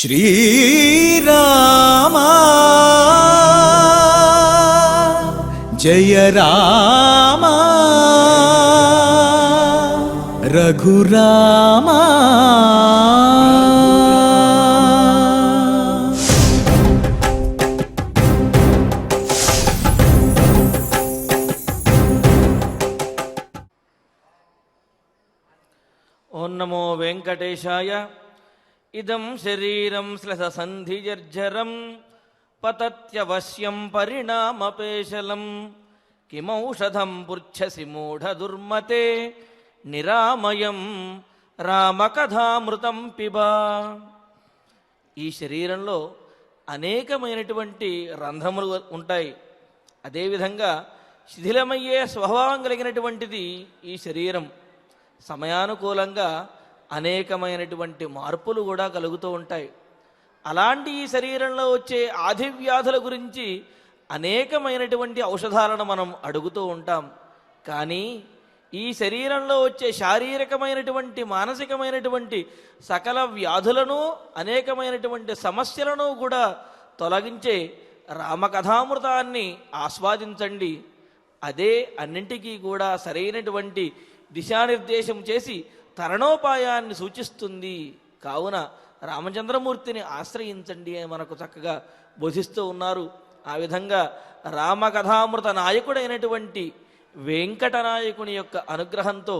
श्रीराम जय राम रघुराम। ओं नमो वेंकटेशाय। इदं शरीरं श्लसन्धिजर्जरं पतत्यवश्यं परिणामपेशलं किमौषधं पृच्छसि मूढदुर्मते निरामयं రామకథామృతం పిబా। ఈ శరీరంలో అనేకమైనటువంటి రంధ్రములు ఉంటాయి. అదేవిధంగా శిథిలమయ్యే స్వభావం కలిగినటువంటిది ఈ శరీరం. సమయానుకూలంగా అనేకమైనటువంటి మార్పులు కూడా కలుగుతూ ఉంటాయి. అలాంటి ఈ శరీరంలో వచ్చే ఆదివ్యాధుల గురించి అనేకమైనటువంటి ఔషధాలను మనం అడుగుతూ ఉంటాం. కానీ ఈ శరీరంలో వచ్చే శారీరకమైనటువంటి మానసికమైనటువంటి సకల వ్యాధులను అనేకమైనటువంటి సమస్యలను కూడా తొలగించే రామకథామృతాన్ని ఆస్వాదించండి. అదే అన్నింటికీ కూడా సరైనటువంటి దిశానిర్దేశం చేసి తరణోపాయాన్ని సూచిస్తుంది. కావున రామచంద్రమూర్తిని ఆశ్రయించండి అని మనకు చక్కగా బోధిస్తూ ఉన్నారు. ఆ విధంగా రామకథామృత నాయకుడైనటువంటి వెంకటనాయకుని యొక్క అనుగ్రహంతో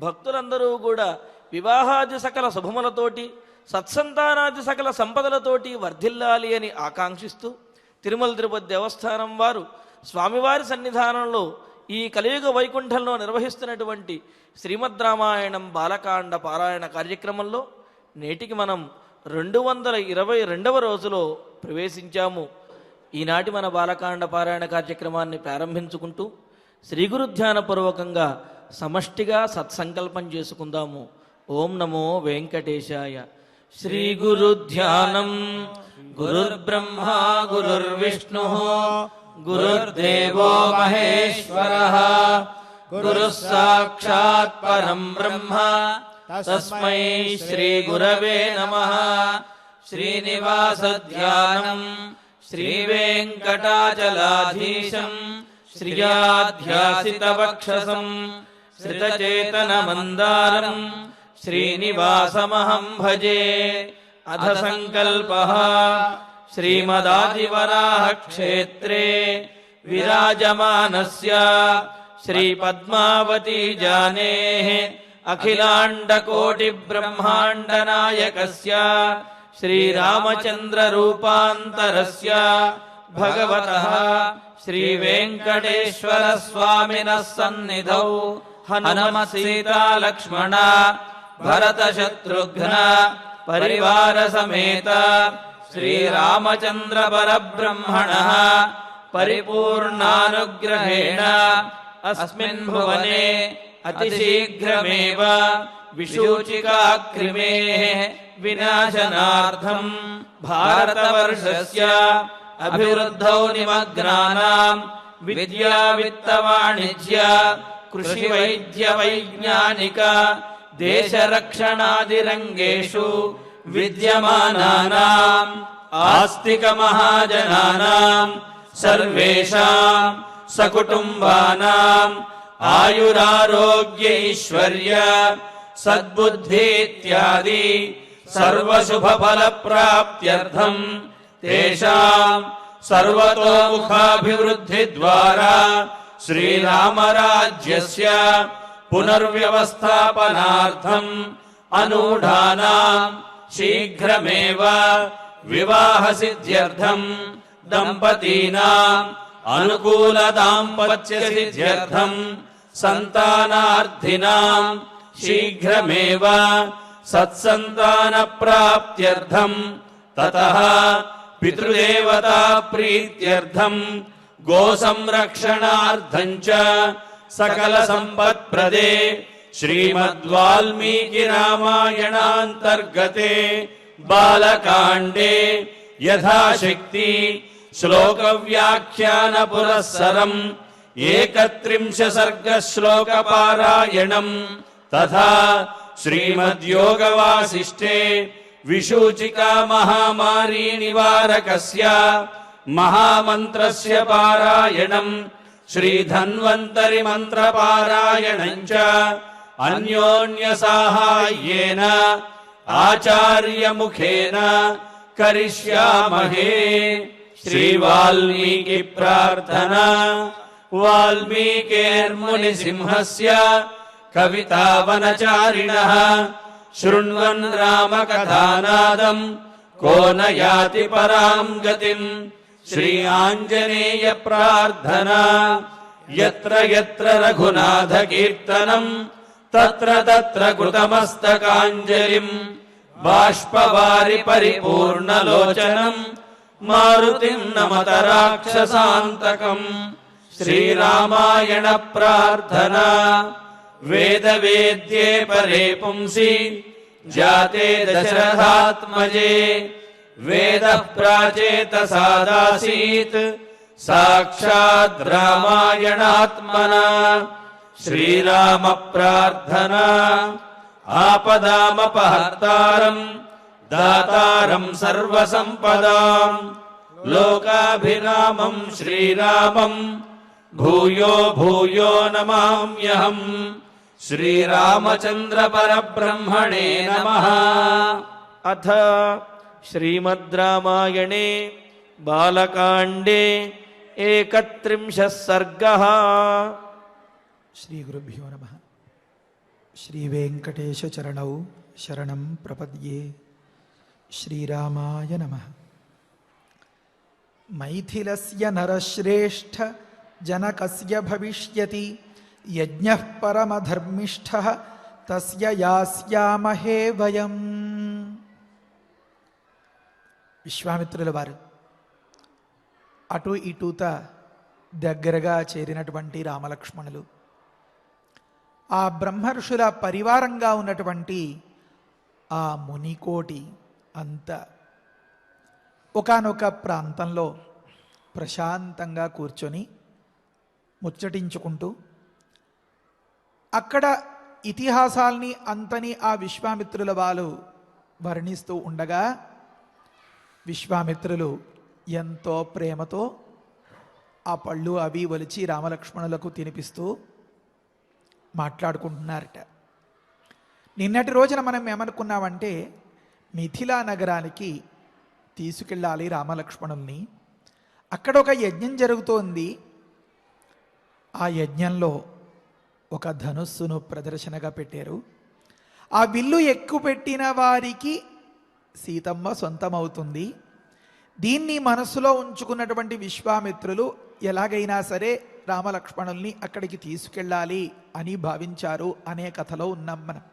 భక్తులందరూ కూడా వివాహాది సకల శుభములతోటి సత్సంతానాది సకల సంపదలతోటి వర్ధిల్లాలి అని ఆకాంక్షిస్తూ తిరుమల తిరుపతి దేవస్థానం వారు స్వామివారి సన్నిధానంలో ఈ కలియుగ వైకుంఠంలో నిర్వహిస్తున్నటువంటి శ్రీమద్ రామాయణం బాలకాండ పారాయణ కార్యక్రమంలో నేటికి మనం 222వ రోజులో ప్రవేశించాము. ఈనాటి మన బాలకాండ పారాయణ కార్యక్రమాన్ని ప్రారంభించుకుంటూ శ్రీ గురుధ్యానపూర్వకంగా సమష్టిగా సత్సంకల్పం చేసుకుందాము. ఓం నమో వెంకటేశాయ. శ్రీ గురుధ్యానం. గురుర్బ్రహ్మా గురుర్విష్ణు గురుర్దేవో మహేశ్వరః గురుః సాక్షాత్ పరం బ్రహ్మ తస్మై శ్రీ గురవే నమః. శ్రీనివాస ధ్యానం శ్రీ వెంకటాచలాధీశం శ్రియాధ్యాసిత వక్షసం శ్రితచేతన మందారం శ్రీనివాసమహం భజే. అధ సంకల్పః శ్రీమదాదివరాహ క్షేత్రే విరాజమానస్య శ్రీ పద్మావతీ జానేః అఖిలాండకోటి బ్రహ్మాండ నాయకస్య శ్రీరామచంద్ర రూపాంతరస్య భగవతః శ్రీ వెంకటేశ్వర స్వామినః సన్నిధౌ హనుమ సీతా లక్ష్మణ భరత శత్రుఘ్న పరివార సమేత శ్రీరామచంద్ర పరబ్రహ్మణః పరిపూర్ణానుగ్రహేణ అస్మిన్ భువనే అతిశీఘ్రమేవ విశూచికాక్రిమేః వినాశనార్థం భారతవర్షస్య అభివృద్ధౌ నిమగ్నానాం విద్యా విత్త వాణిజ్య కృషి వైద్య వైజ్ఞానిక దేశ రక్షణాది రంగేషు విద్యమానానాం ఆస్తిక మహాజనానాం సర్వేషాం సకుటుంబానాం ఆయురారోగ్య ఐశ్వర్య సద్బుద్ధి ఇత్యాది సర్వశుభఫల ప్రాప్త్యర్థం తేషాం సర్వతోముఖాభివృద్ధి ద్వారా శ్రీరామరాజ్యస్య పునర్వ్యవస్థాపనార్థం అనూఢానాం శీఘ్రమేవ వివాహ సిద్ధ్యర్థం దంపతీనాం అనుకూల దాంపత్య సిద్ధ్యర్థం సంతానార్థినాం శీఘ్రమేవ సత్సంతాన ప్రాప్త్యర్థం తతః పితృదేవతా ప్రీత్యర్థం గో సంరక్షణార్థం చ సకల సంపత్ప్రదే శ్రీమద్వాల్మీకి రామాయణాంతర్గతే బాలకాండే యథాశక్తి శ్లోక వ్యాఖ్యాన పురస్సరం 31 सर्ग श्लोक पारायणं तथा श्रीमद्योग वासिष्ठे విశూచికా మహామారీ నివారకస్య మహామంత్రస్య పారాయణం శ్రీధన్వంతరి మంత్రపారాయణం చ అన్యోన్య సాహాయ్యేన ఆచార్యముఖేన కరిష్యామహే. శ్రీ వాల్మీకి ప్రార్థనా. వాల్మీకేర్ముని సింహస్య కవితావనచారిణః శృణ్వన్ రామకథానాదం కో న యాతి పరాం గతిం. శ్రీ ఆంజనేయ ప్రార్థనా. యత్ర యత్ర రఘునాథ కీర్తనం తత్ర తత్ర కృతమస్తకాంజలిం బాష్పవారి పరిపూర్ణలోచనం మారుతిం నమత రాక్షసాంతకం. శ్రీరామాయణ ప్రార్థనా. వేద వేద్యే పరే పుంసి జాతే దశరథాత్మజే వేద ప్రాచేతసాదాసీత్ సాక్షాద్ రామాయణాత్మనా. శ్రీరామ ప్రార్థనా. ఆపదామపహర్తారం దాతారం సర్వసంపదాం లోకాభిరామం శ్రీరామం భూయో భూయో నమామ్యహం. శ్రీరామచంద్ర పరబ్రహ్మణే నమః. అథ శ్రీమద్ రామాయణే బాలకాండే 31 సర్గః. శ్రీ గురుభ్యో నమః. శ్రీ వెంకటేశ చరణౌ శరణం ప్రపద్యే. శ్రీరామాయ నమః. మైథిలస్య నరశ్రేష్ఠ జనకస్య భవిష్యతి యజ్ఞః పరమధర్మిష్ఠః తస్య యాస్యామహే వయం. విశ్వామిత్రుల వారు అటు ఇటూత దగ్గరగా చేరినటువంటి రామలక్ష్మణులు, ఆ బ్రహ్మర్షుల పరివారంగా ఉన్నటువంటి ఆ మునికోటి అంత ఒకానొక ప్రాంతంలో ప్రశాంతంగా కూర్చొని ముచ్చటించుకుంటూ అక్కడ ఇతిహాసాల్ని అంతని ఆ విశ్వామిత్రుల వాళ్ళు వర్ణిస్తూ ఉండగా విశ్వామిత్రులు ఎంతో ప్రేమతో ఆ పళ్ళు అవి ఒలిచి రామలక్ష్మణులకు తినిపిస్తూ మాట్లాడుకుంటున్నారట. నిన్నటి రోజున మనం ఏమనుకున్నామంటే మిథిలా నగరానికి తీసుకెళ్ళాలి రామలక్ష్మణుల్ని. అక్కడ ఒక యజ్ఞం జరుగుతోంది. ఆ యజ్ఞంలో ఒక ధనుస్సును ప్రదర్శనగా పెట్టారు. ఆ విల్లు ఎక్కుపెట్టిన వారికి సీతమ్మ సొంతమవుతుంది. దీన్ని మనసులో ఉంచుకున్నటువంటి విశ్వామిత్రులు ఎలాగైనా సరే రామలక్ష్మణుల్ని అక్కడికి తీసుకెళ్ళాలి అని భావించారు అనే కథలో ఉన్నాం మనం.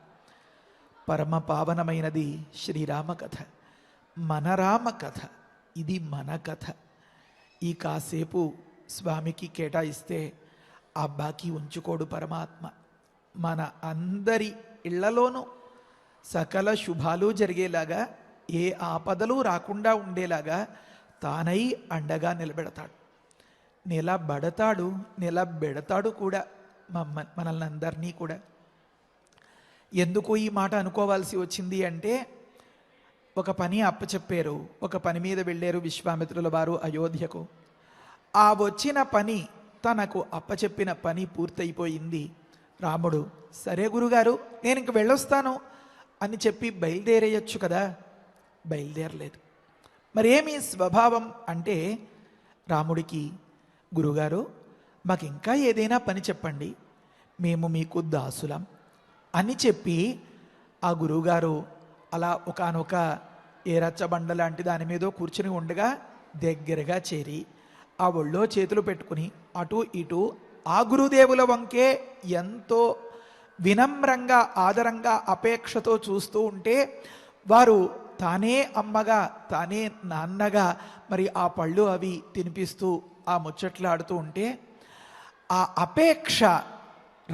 పరమ పావనమైనది శ్రీరామ కథ, మన రామ కథ. ఇది మన కథ. ఈ కాసేపు స్వామికి కేటాయిస్తే ఆ బాకీ ఉంచుకోడు పరమాత్మ. మన అందరి ఇళ్లలోనూ సకల శుభాలు జరిగేలాగా, ఏ ఆపదలు రాకుండా ఉండేలాగా తానై అండగా నిలబెడతాడు, నిలబెడతాడు కూడా మనల్ని అందరినీ కూడా. ఎందుకు ఈ మాట అనుకోవాల్సి వచ్చింది అంటే, ఒక పని అప్పచెప్పారు, ఒక పని మీద వెళ్ళారు విశ్వామిత్రుల వారు అయోధ్యకు. ఆ వచ్చిన పని, తనకు అప్పచెప్పిన పని పూర్తయిపోయింది. రాముడు సరే గురుగారు నేను ఇంక వెళ్ళొస్తాను అని చెప్పి బయలుదేరేయచ్చు కదా, బయలుదేరలేదు. మరేమి స్వభావం అంటే రాముడికి, గురుగారు మాకు ఇంకా ఏదైనా పని చెప్పండి, మేము మీకు దాసులం అని చెప్పి ఆ గురువుగారు అలా ఒకానొక ఏ రచ్చబండ లాంటి దాని మీదో కూర్చుని ఉండగా దగ్గరగా చేరి ఆ ఒళ్ళో చేతులు పెట్టుకుని అటు ఇటు ఆ గురుదేవుల వంకే ఎంతో వినమ్రంగా ఆదరంగా అపేక్షతో చూస్తూ ఉంటే వారు తానే అమ్మగా తానే నాన్నగా మరి ఆ పళ్ళు అవి తినిపిస్తూ ఆ ముచ్చట్లాడుతూ ఉంటే ఆ అపేక్ష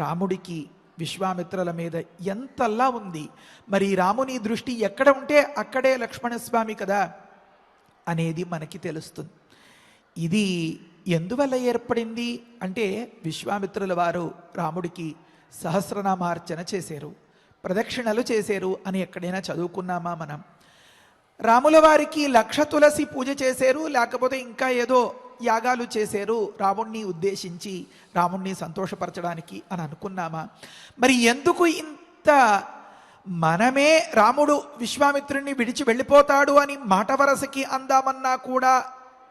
రాముడికి విశ్వామిత్రుల మీద ఎంతలా ఉంది. మరి రాముని దృష్టి ఎక్కడ ఉంటే అక్కడే లక్ష్మణస్వామి కదా అనేది మనకి తెలుస్తుంది. ఇది ఎందువల్ల ఏర్పడింది అంటే, విశ్వామిత్రుల వారు రాముడికి సహస్రనామార్చన చేశారు, ప్రదక్షిణలు చేశారు అని ఎక్కడైనా చదువుకున్నామా మనం? రాముల వారికి 1,00,000 తులసి పూజ చేశారు, లేకపోతే ఇంకా ఏదో యాగాలు చేశారు రాముణ్ణి ఉద్దేశించి, రాముణ్ణి సంతోషపరచడానికి అని అనుకున్నామా? మరి ఎందుకు ఇంత మనమే రాముడు విశ్వామిత్రుణ్ణి విడిచి వెళ్ళిపోతాడు అని మాట వరసకి అందామన్నా కూడా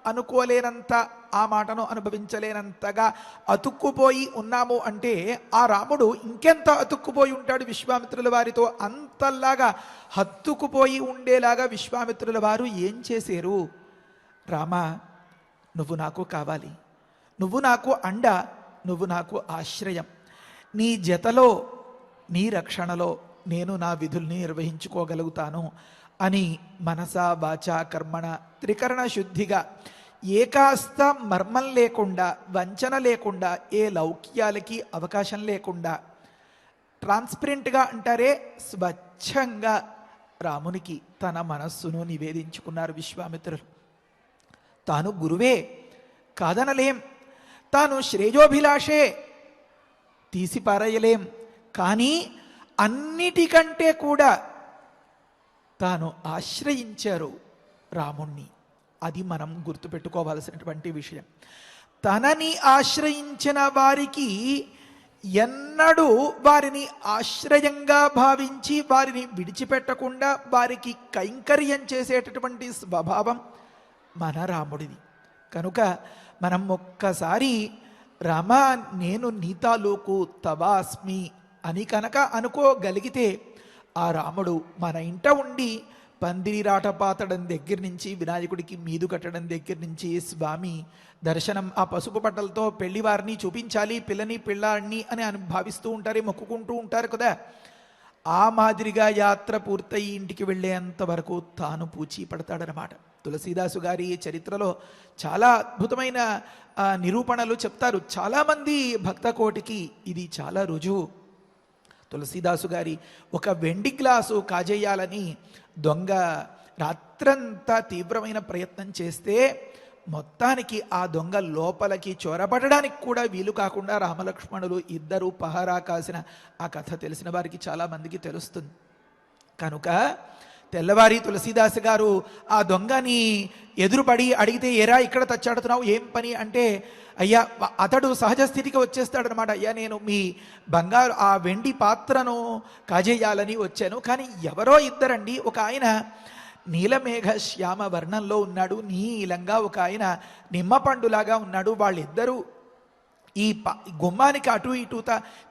అనుకోలేనంత, ఆ మాటను అనుభవించలేనంతగా అతుక్కుపోయి ఉన్నాము అంటే ఆ రాముడు ఇంకెంత అతుక్కుపోయి ఉంటాడు విశ్వామిత్రుల వారితో? అంతలాగా హత్తుకుపోయి ఉండేలాగా విశ్వామిత్రుల వారు ఏం చేశారు? రామా, నువ్వు నాకు కావాలి, నువ్వు నాకు అండ, నువ్వు నాకు ఆశ్రయం, నీ జతలో నీ రక్షణలో నేను నా విధుల్ని నిర్వహించుకోగలుగుతాను అని మనస వాచ కర్మణ త్రికరణ శుద్ధిగా, ఏకాస్త మర్మం లేకుండా, వంచన లేకుండా, ఏ లౌక్యాలకి అవకాశం లేకుండా, ట్రాన్స్పరెంట్గా అంటారే స్వచ్ఛంగా రామునికి తన మనస్సును నివేదించుకున్నారు విశ్వామిత్రులు. తాను గురువే కాదనలేం, తాను శ్రేయోభిలాషే తీసిపారేయలేం, కానీ అన్నిటికంటే కూడా తాను ఆశ్రయించారు రాముణ్ణి. అది మనం గుర్తుపెట్టుకోవాల్సినటువంటి విషయం. తనని ఆశ్రయించిన వారికి ఎన్నడూ వారిని ఆశ్రయంగా భావించి వారిని విడిచిపెట్టకుండా వారికి కైంకర్యం చేసేటటువంటి స్వభావం మన రాముడిది. కనుక మనం ఒక్కసారి రామా నేను నీ తాలూకు తవాస్మి అని కనుక అనుకోగలిగితే ఆ రాముడు మన ఇంట ఉండి పందిరి రాట పాతడం దగ్గర నుంచి, వినాయకుడికి మీదు కట్టడం దగ్గర నుంచి, స్వామి దర్శనం ఆ పసుపు బట్టలతో పెళ్లి వారిని చూపించాలి, పిల్లని పిల్లాడిని అని భావిస్తూ ఉంటారే, మొక్కుకుంటూ ఉంటారు కదా, ఆ మాదిరిగా యాత్ర పూర్తయి ఇంటికి వెళ్ళేంత వరకు తాను పూచి పడతాడనమాట. తులసీదాసు గారి చరిత్రలో చాలా అద్భుతమైన నిరూపణలు చెప్తారు. చాలామంది భక్త కోటికి ఇది చాలా రుజువు. తులసీదాసు గారి ఒక వెండి గ్లాసు కాజేయాలని దొంగ రాత్రంతా తీవ్రమైన ప్రయత్నం చేస్తే మొత్తానికి ఆ దొంగ లోపలికి చొరబడడానికి కూడా వీలు కాకుండా రామలక్ష్మణులు ఇద్దరు పహారా కాసిన ఆ కథ తెలిసిన వారికి చాలామందికి తెలుస్తుంది. కనుక తెల్లవారి తులసీదాసు గారు ఆ దొంగని ఎదురుపడి అడిగితే, ఏరా ఇక్కడ తచ్చాడుతున్నావు, ఏం పని అంటే, అయ్యా అతడు సహజ స్థితికి వచ్చేస్తాడనమాట. అయ్యా నేను మీ బంగారు ఆ వెండి పాత్రను కాజేయాలని వచ్చాను, కానీ ఎవరో ఇద్దరండి, ఒక ఆయన నీలమేఘ శ్యామ వర్ణంలో ఉన్నాడు, నీలంగా ఒక ఆయన నిమ్మపండులాగా ఉన్నాడు, వాళ్ళిద్దరూ ఈ గుమ్మానికి అటు ఇటు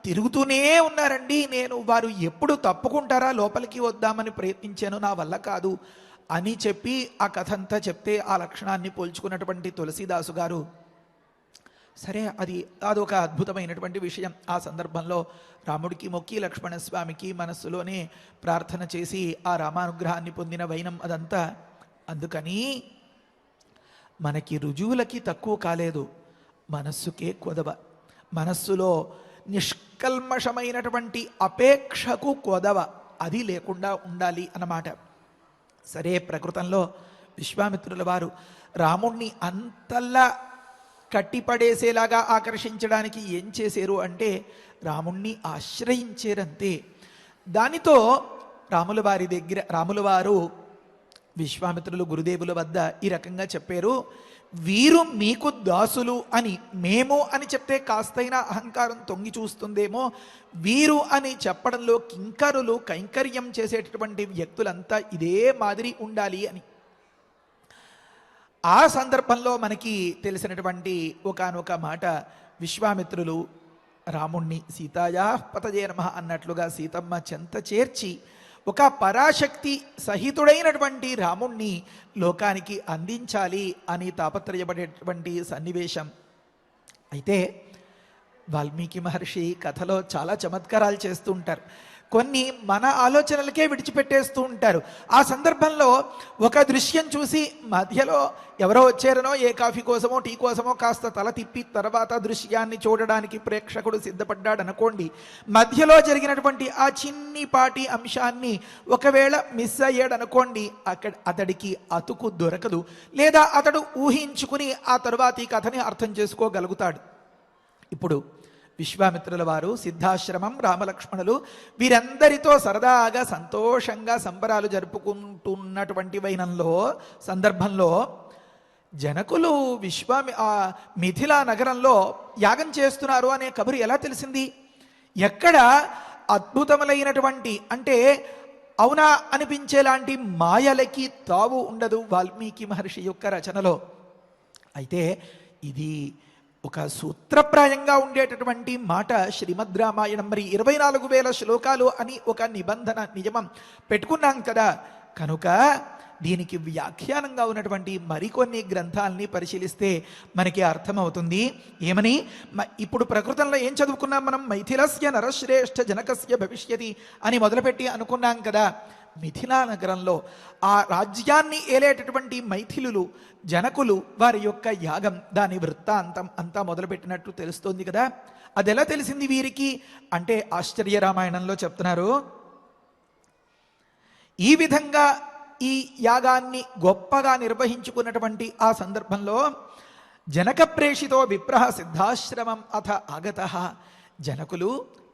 తిరుగుతూనే ఉన్నారండి. నేను వారు ఎప్పుడు తప్పుకుంటారా లోపలికి వద్దామని ప్రయత్నించాను, నా వల్ల కాదు అని చెప్పి ఆ కథ అంతా చెప్తే ఆ లక్షణాన్ని పోల్చుకున్నటువంటి తులసీదాసు గారు, సరే అదొక అద్భుతమైనటువంటి విషయం. ఆ సందర్భంలో రాముడికి మొక్కి లక్ష్మణస్వామికి మనస్సులోనే ప్రార్థన చేసి ఆ రామానుగ్రహాన్ని పొందిన వైనం అదంతా. అందుకని మనకి రుజువులకి తక్కువ కాలేదు, మనస్సుకే కొదవ. మనస్సులో నిష్కల్మషమైనటువంటి అపేక్షకు కొదవ, అది లేకుండా ఉండాలి అన్నమాట. సరే, ప్రకృతంలో విశ్వామిత్రుల వారు రాముణ్ణి అంతల్లా కట్టిపడేసేలాగా ఆకర్షించడానికి ఏం చేశారు అంటే రాముణ్ణి ఆశ్రయించారంతే. దానితో రాముల వారు విశ్వామిత్రులు గురుదేవుల వద్ద ఈ రకంగా చెప్పారు, వీరు మీకు దాసులు అని, మేము అని చెప్తే కాస్తైనా అహంకారం తొంగి చూస్తుందేమో, వీరు అని చెప్పడంలో కింకరులు కైంకర్యం చేసేటటువంటి వ్యక్తులంతా ఇదే మాదిరి ఉండాలి అని. ఆ సందర్భంలో మనకి తెలిసినటువంటి ఒకానొక మాట, విశ్వామిత్రులు రాముణ్ణి సీతాయా పతజే నమః అన్నట్లుగా సీతమ్మ చెంత చేర్చి ఒక పరాశక్తి సహితుడైనటువంటి రాముణ్ణి లోకానికి అందించాలి అని తాపత్రయపడేటువంటి సన్నివేశం. అయితే వాల్మీకి మహర్షి కథలో చాలా చమత్కారాలు చేస్తూ ఉంటారు, కొన్ని మన ఆలోచనలకే విడిచిపెట్టేస్తూ ఉంటారు. ఆ సందర్భంలో ఒక దృశ్యం చూసి మధ్యలో ఎవరో వచ్చారనో, ఏ కాఫీ కోసమో టీ కోసమో కాస్త తల తిప్పి తర్వాత దృశ్యాన్ని చూడడానికి ప్రేక్షకుడు సిద్ధపడ్డాడు అనుకోండి, మధ్యలో జరిగినటువంటి ఆ చిన్నిపాటి అంశాన్ని ఒకవేళ మిస్ అయ్యాడు అనుకోండి, అతడికి అతుకు దొరకదు, లేదా అతడు ఊహించుకుని ఆ తరువాత ఈ కథని అర్థం చేసుకోగలుగుతాడు. ఇప్పుడు విశ్వామిత్రుల వారు, సిద్ధాశ్రమం, రామలక్ష్మణులు వీరందరితో సరదాగా సంతోషంగా సంబరాలు జరుపుకుంటున్నటువంటి సందర్భంలో జనకులు ఆ మిథిలా నగరంలో యాగం చేస్తున్నారు అనే కబురు ఎలా తెలిసింది? ఎక్కడ అద్భుతములైనటువంటి అంటే అవునా అనిపించేలాంటి మాయలకి తావు ఉండదు వాల్మీకి మహర్షి యొక్క రచనలో. అయితే ఇది ఒక సూత్రప్రాయంగా ఉండేటటువంటి మాట శ్రీమద్ రామాయణం. మరి 24,000 శ్లోకాలు అని ఒక నియమం పెట్టుకున్నాం కదా, కనుక దీనికి వ్యాఖ్యానంగా ఉన్నటువంటి మరికొన్ని గ్రంథాలని పరిశీలిస్తే మనకి అర్థమవుతుంది. ఏమని? ఇప్పుడు ప్రకృతంలో ఏం చదువుకున్నాం మనం? మైథిలస్య నరశ్రేష్ఠ జనకస్య భవిష్యతి అని మొదలుపెట్టి అనుకున్నాం కదా. మిథిలా నగరంలో ఆ రాజ్యాన్ని ఏలేటటువంటి మైథిలులు, జనకులు, వారి యొక్క యాగం, దాని వృత్తాంతం అంతా మొదలుపెట్టినట్టు తెలుస్తోంది కదా. అది ఎలా తెలిసింది వీరికి అంటే ఆశ్చర్య రామాయణంలో చెప్తున్నారు. ఈ విధంగా ఈ యాగాన్ని గొప్పగా నిర్వహించుకున్నటువంటి ఆ సందర్భంలో జనక ప్రేషితో విప్రహ సిద్ధాశ్రమం అథ ఆగత. జనకులు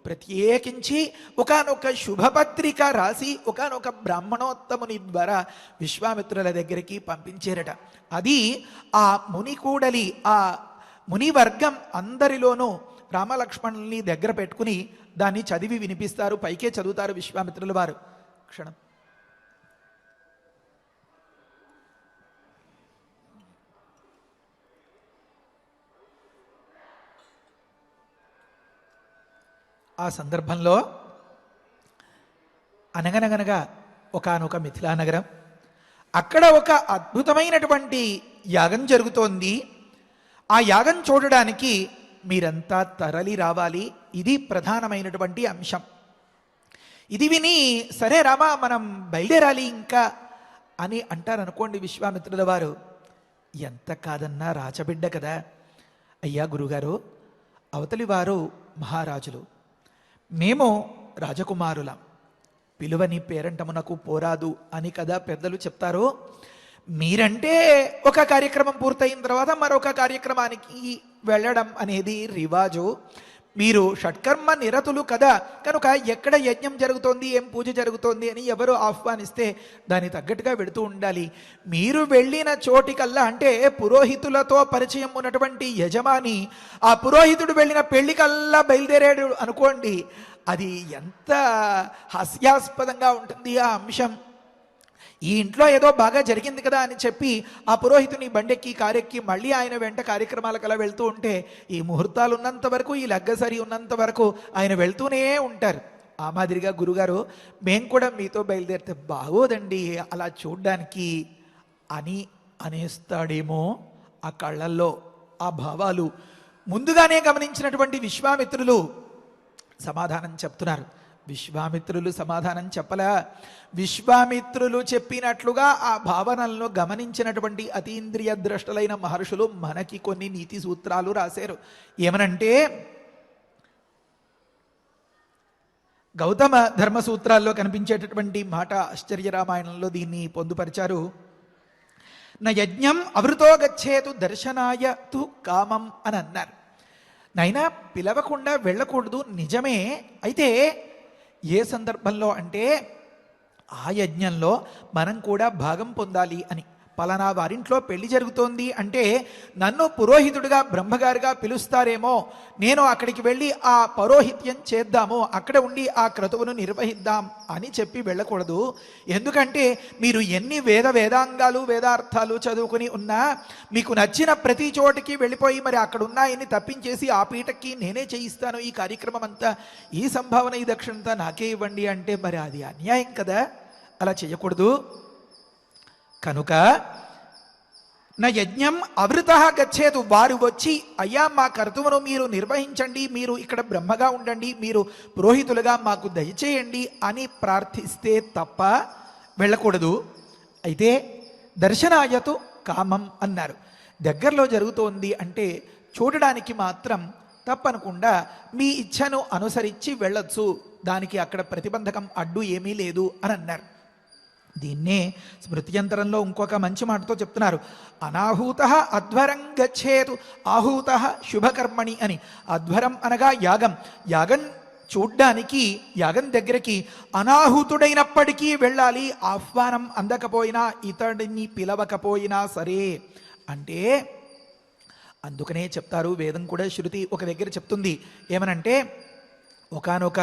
ప్రత్యేకించి ఒకానొక శుభపత్రిక రాసి ఒకానొక బ్రాహ్మణోత్తముని ద్వారా విశ్వామిత్రుల దగ్గరికి పంపించారట. అది ఆ మునికూడలి ఆ మునివర్గం అందరిలోనూ రామలక్ష్మణుల్ని దగ్గర పెట్టుకుని దాన్ని చదివి వినిపిస్తారు. పైకే చదువుతారు విశ్వామిత్రుల వారు. క్షణం. ఆ సందర్భంలో అనగనగనగా ఒకానొక మిథిలా నగరం, అక్కడ ఒక అద్భుతమైనటువంటి యాగం జరుగుతోంది. ఆ యాగం చూడడానికి మీరంతా తరలి రావాలి, ఇది ప్రధానమైనటువంటి అంశం. ఇది విని సరే రామా మనం బయలుదేరాలి ఇంకా అని అంటారనుకోండి విశ్వామిత్రుల వారు. ఎంత కాదన్నా రాచబిడ్డ కదా. అయ్యా గురుగారు, అవతలి వారు మహారాజులు, మేము రాజకుమారులం, పిలువని పేరంటమునకు పోరాదు అని కదా పెద్దలు చెప్తారు. మీరంటే ఒక కార్యక్రమం పూర్తయిన తర్వాత మరొక కార్యక్రమానికి వెళ్ళడం అనేది రివాజు. మీరు షట్కర్మ నిరతులు కదా, కనుక ఎక్కడ యజ్ఞం జరుగుతోంది, ఏం పూజ జరుగుతోంది అని ఎవరు ఆహ్వానిస్తే దాని తగ్గట్టుగా వెళుతూ ఉండాలి. మీరు వెళ్ళిన చోటికల్లా అంటే పురోహితులతో పరిచయం ఉన్నటువంటి యజమాని ఆ పురోహితుడు వెళ్ళిన పెళ్లికల్లా బయలుదేరాడు అనుకోండి, అది ఎంత హాస్యాస్పదంగా ఉంటుంది ఆ అంశం. ఈ ఇంట్లో ఏదో బాగా జరిగింది కదా అని చెప్పి ఆ పురోహితుని బండెక్కి కారెక్కి మళ్ళీ ఆయన వెంట కార్యక్రమాలకు అలా వెళ్తూ ఉంటే ఈ ముహూర్తాలు ఉన్నంత వరకు, ఈ లగ్గసరి ఉన్నంత వరకు ఆయన వెళ్తూనే ఉంటారు. ఆ మాదిరిగా గురుగారు మేము కూడా మీతో బయలుదేరితే బాగోదండి అలా చూడ్డానికి అని అనేస్తాడేమో. ఆ కళ్ళల్లో ఆ భావాలు ముందుగానే గమనించినటువంటి విశ్వామిత్రులు సమాధానం చెప్తున్నారు. విశ్వామిత్రులు సమాధానం చెప్పలా, విశ్వామిత్రులు చెప్పినట్లుగా ఆ భావనలను గమనించినటువంటి అతీంద్రియ ద్రష్టలైన మహర్షులు మనకి కొన్ని నీతి సూత్రాలు రాశారు. ఏమనంటే గౌతమ ధర్మ సూత్రాల్లో కనిపించేటటువంటి మాట ఆశ్చర్య రామాయణంలో దీన్ని పొందుపరిచారు. న యజ్ఞం అవృతో గచ్చేతు దర్శనాయ తు కామం అని అన్నారు. నైనా పిలవకుండా వెళ్ళకూడదు నిజమే, అయితే ఏ సందర్భంలో అంటే ఆ యజ్ఞంలో మనం కూడా భాగం పొందాలి అని. పలానా వారింట్లో పెళ్లి జరుగుతోంది అంటే నన్ను పురోహితుడిగా బ్రహ్మగారిగా పిలుస్తారేమో, నేను అక్కడికి వెళ్ళి ఆ పౌరోహిత్యం చేద్దాము, అక్కడ ఉండి ఆ క్రతువును నిర్వహిద్దాం అని చెప్పి వెళ్ళకూడదు. ఎందుకంటే మీరు ఎన్ని వేదాంగాలు వేదార్థాలు చదువుకుని ఉన్నా మీకు నచ్చిన ప్రతి చోటికి వెళ్ళిపోయి మరి అక్కడ ఉన్నాయని తప్పించేసి ఆ పీటకి నేనే చేయిస్తాను ఈ కార్యక్రమం అంతా, ఈ సంభావన ఈ దక్షిణంతా నాకే ఇవ్వండి అంటే మరి అది అన్యాయం కదా, అలా చేయకూడదు. కనుక నా యజ్ఞం అవృత గచ్చేదు, వారు వచ్చి అయ్యా మా కర్తువును మీరు నిర్వహించండి, మీరు ఇక్కడ బ్రహ్మగా ఉండండి, మీరు పురోహితులుగా మాకు దయచేయండి అని ప్రార్థిస్తే తప్ప వెళ్ళకూడదు. అయితే దర్శనాయతు కామం అన్నారు. దగ్గరలో జరుగుతోంది అంటే చూడడానికి మాత్రం తప్పనకుండా మీ ఇచ్ఛను అనుసరించి వెళ్ళొచ్చు, దానికి అక్కడ ప్రతిబంధకం అడ్డు ఏమీ లేదు అని అన్నారు. దీన్నే స్మృత్యంతరంలో ఇంకొక మంచి మాటతో చెప్తున్నారు. అనాహూత అధ్వరం గచ్చేతు ఆహూత శుభకర్మణి అని. అధ్వరం అనగా యాగం. యాగం చూడ్డానికి, యాగం దగ్గరికి అనాహూతుడైనప్పటికీ వెళ్ళాలి, ఆహ్వానం అందకపోయినా, ఇతడిని పిలవకపోయినా సరే. అంటే అందుకనే చెప్తారు, వేదం కూడా, శృతి ఒక దగ్గర చెప్తుంది ఏమనంటే, ఒకానొక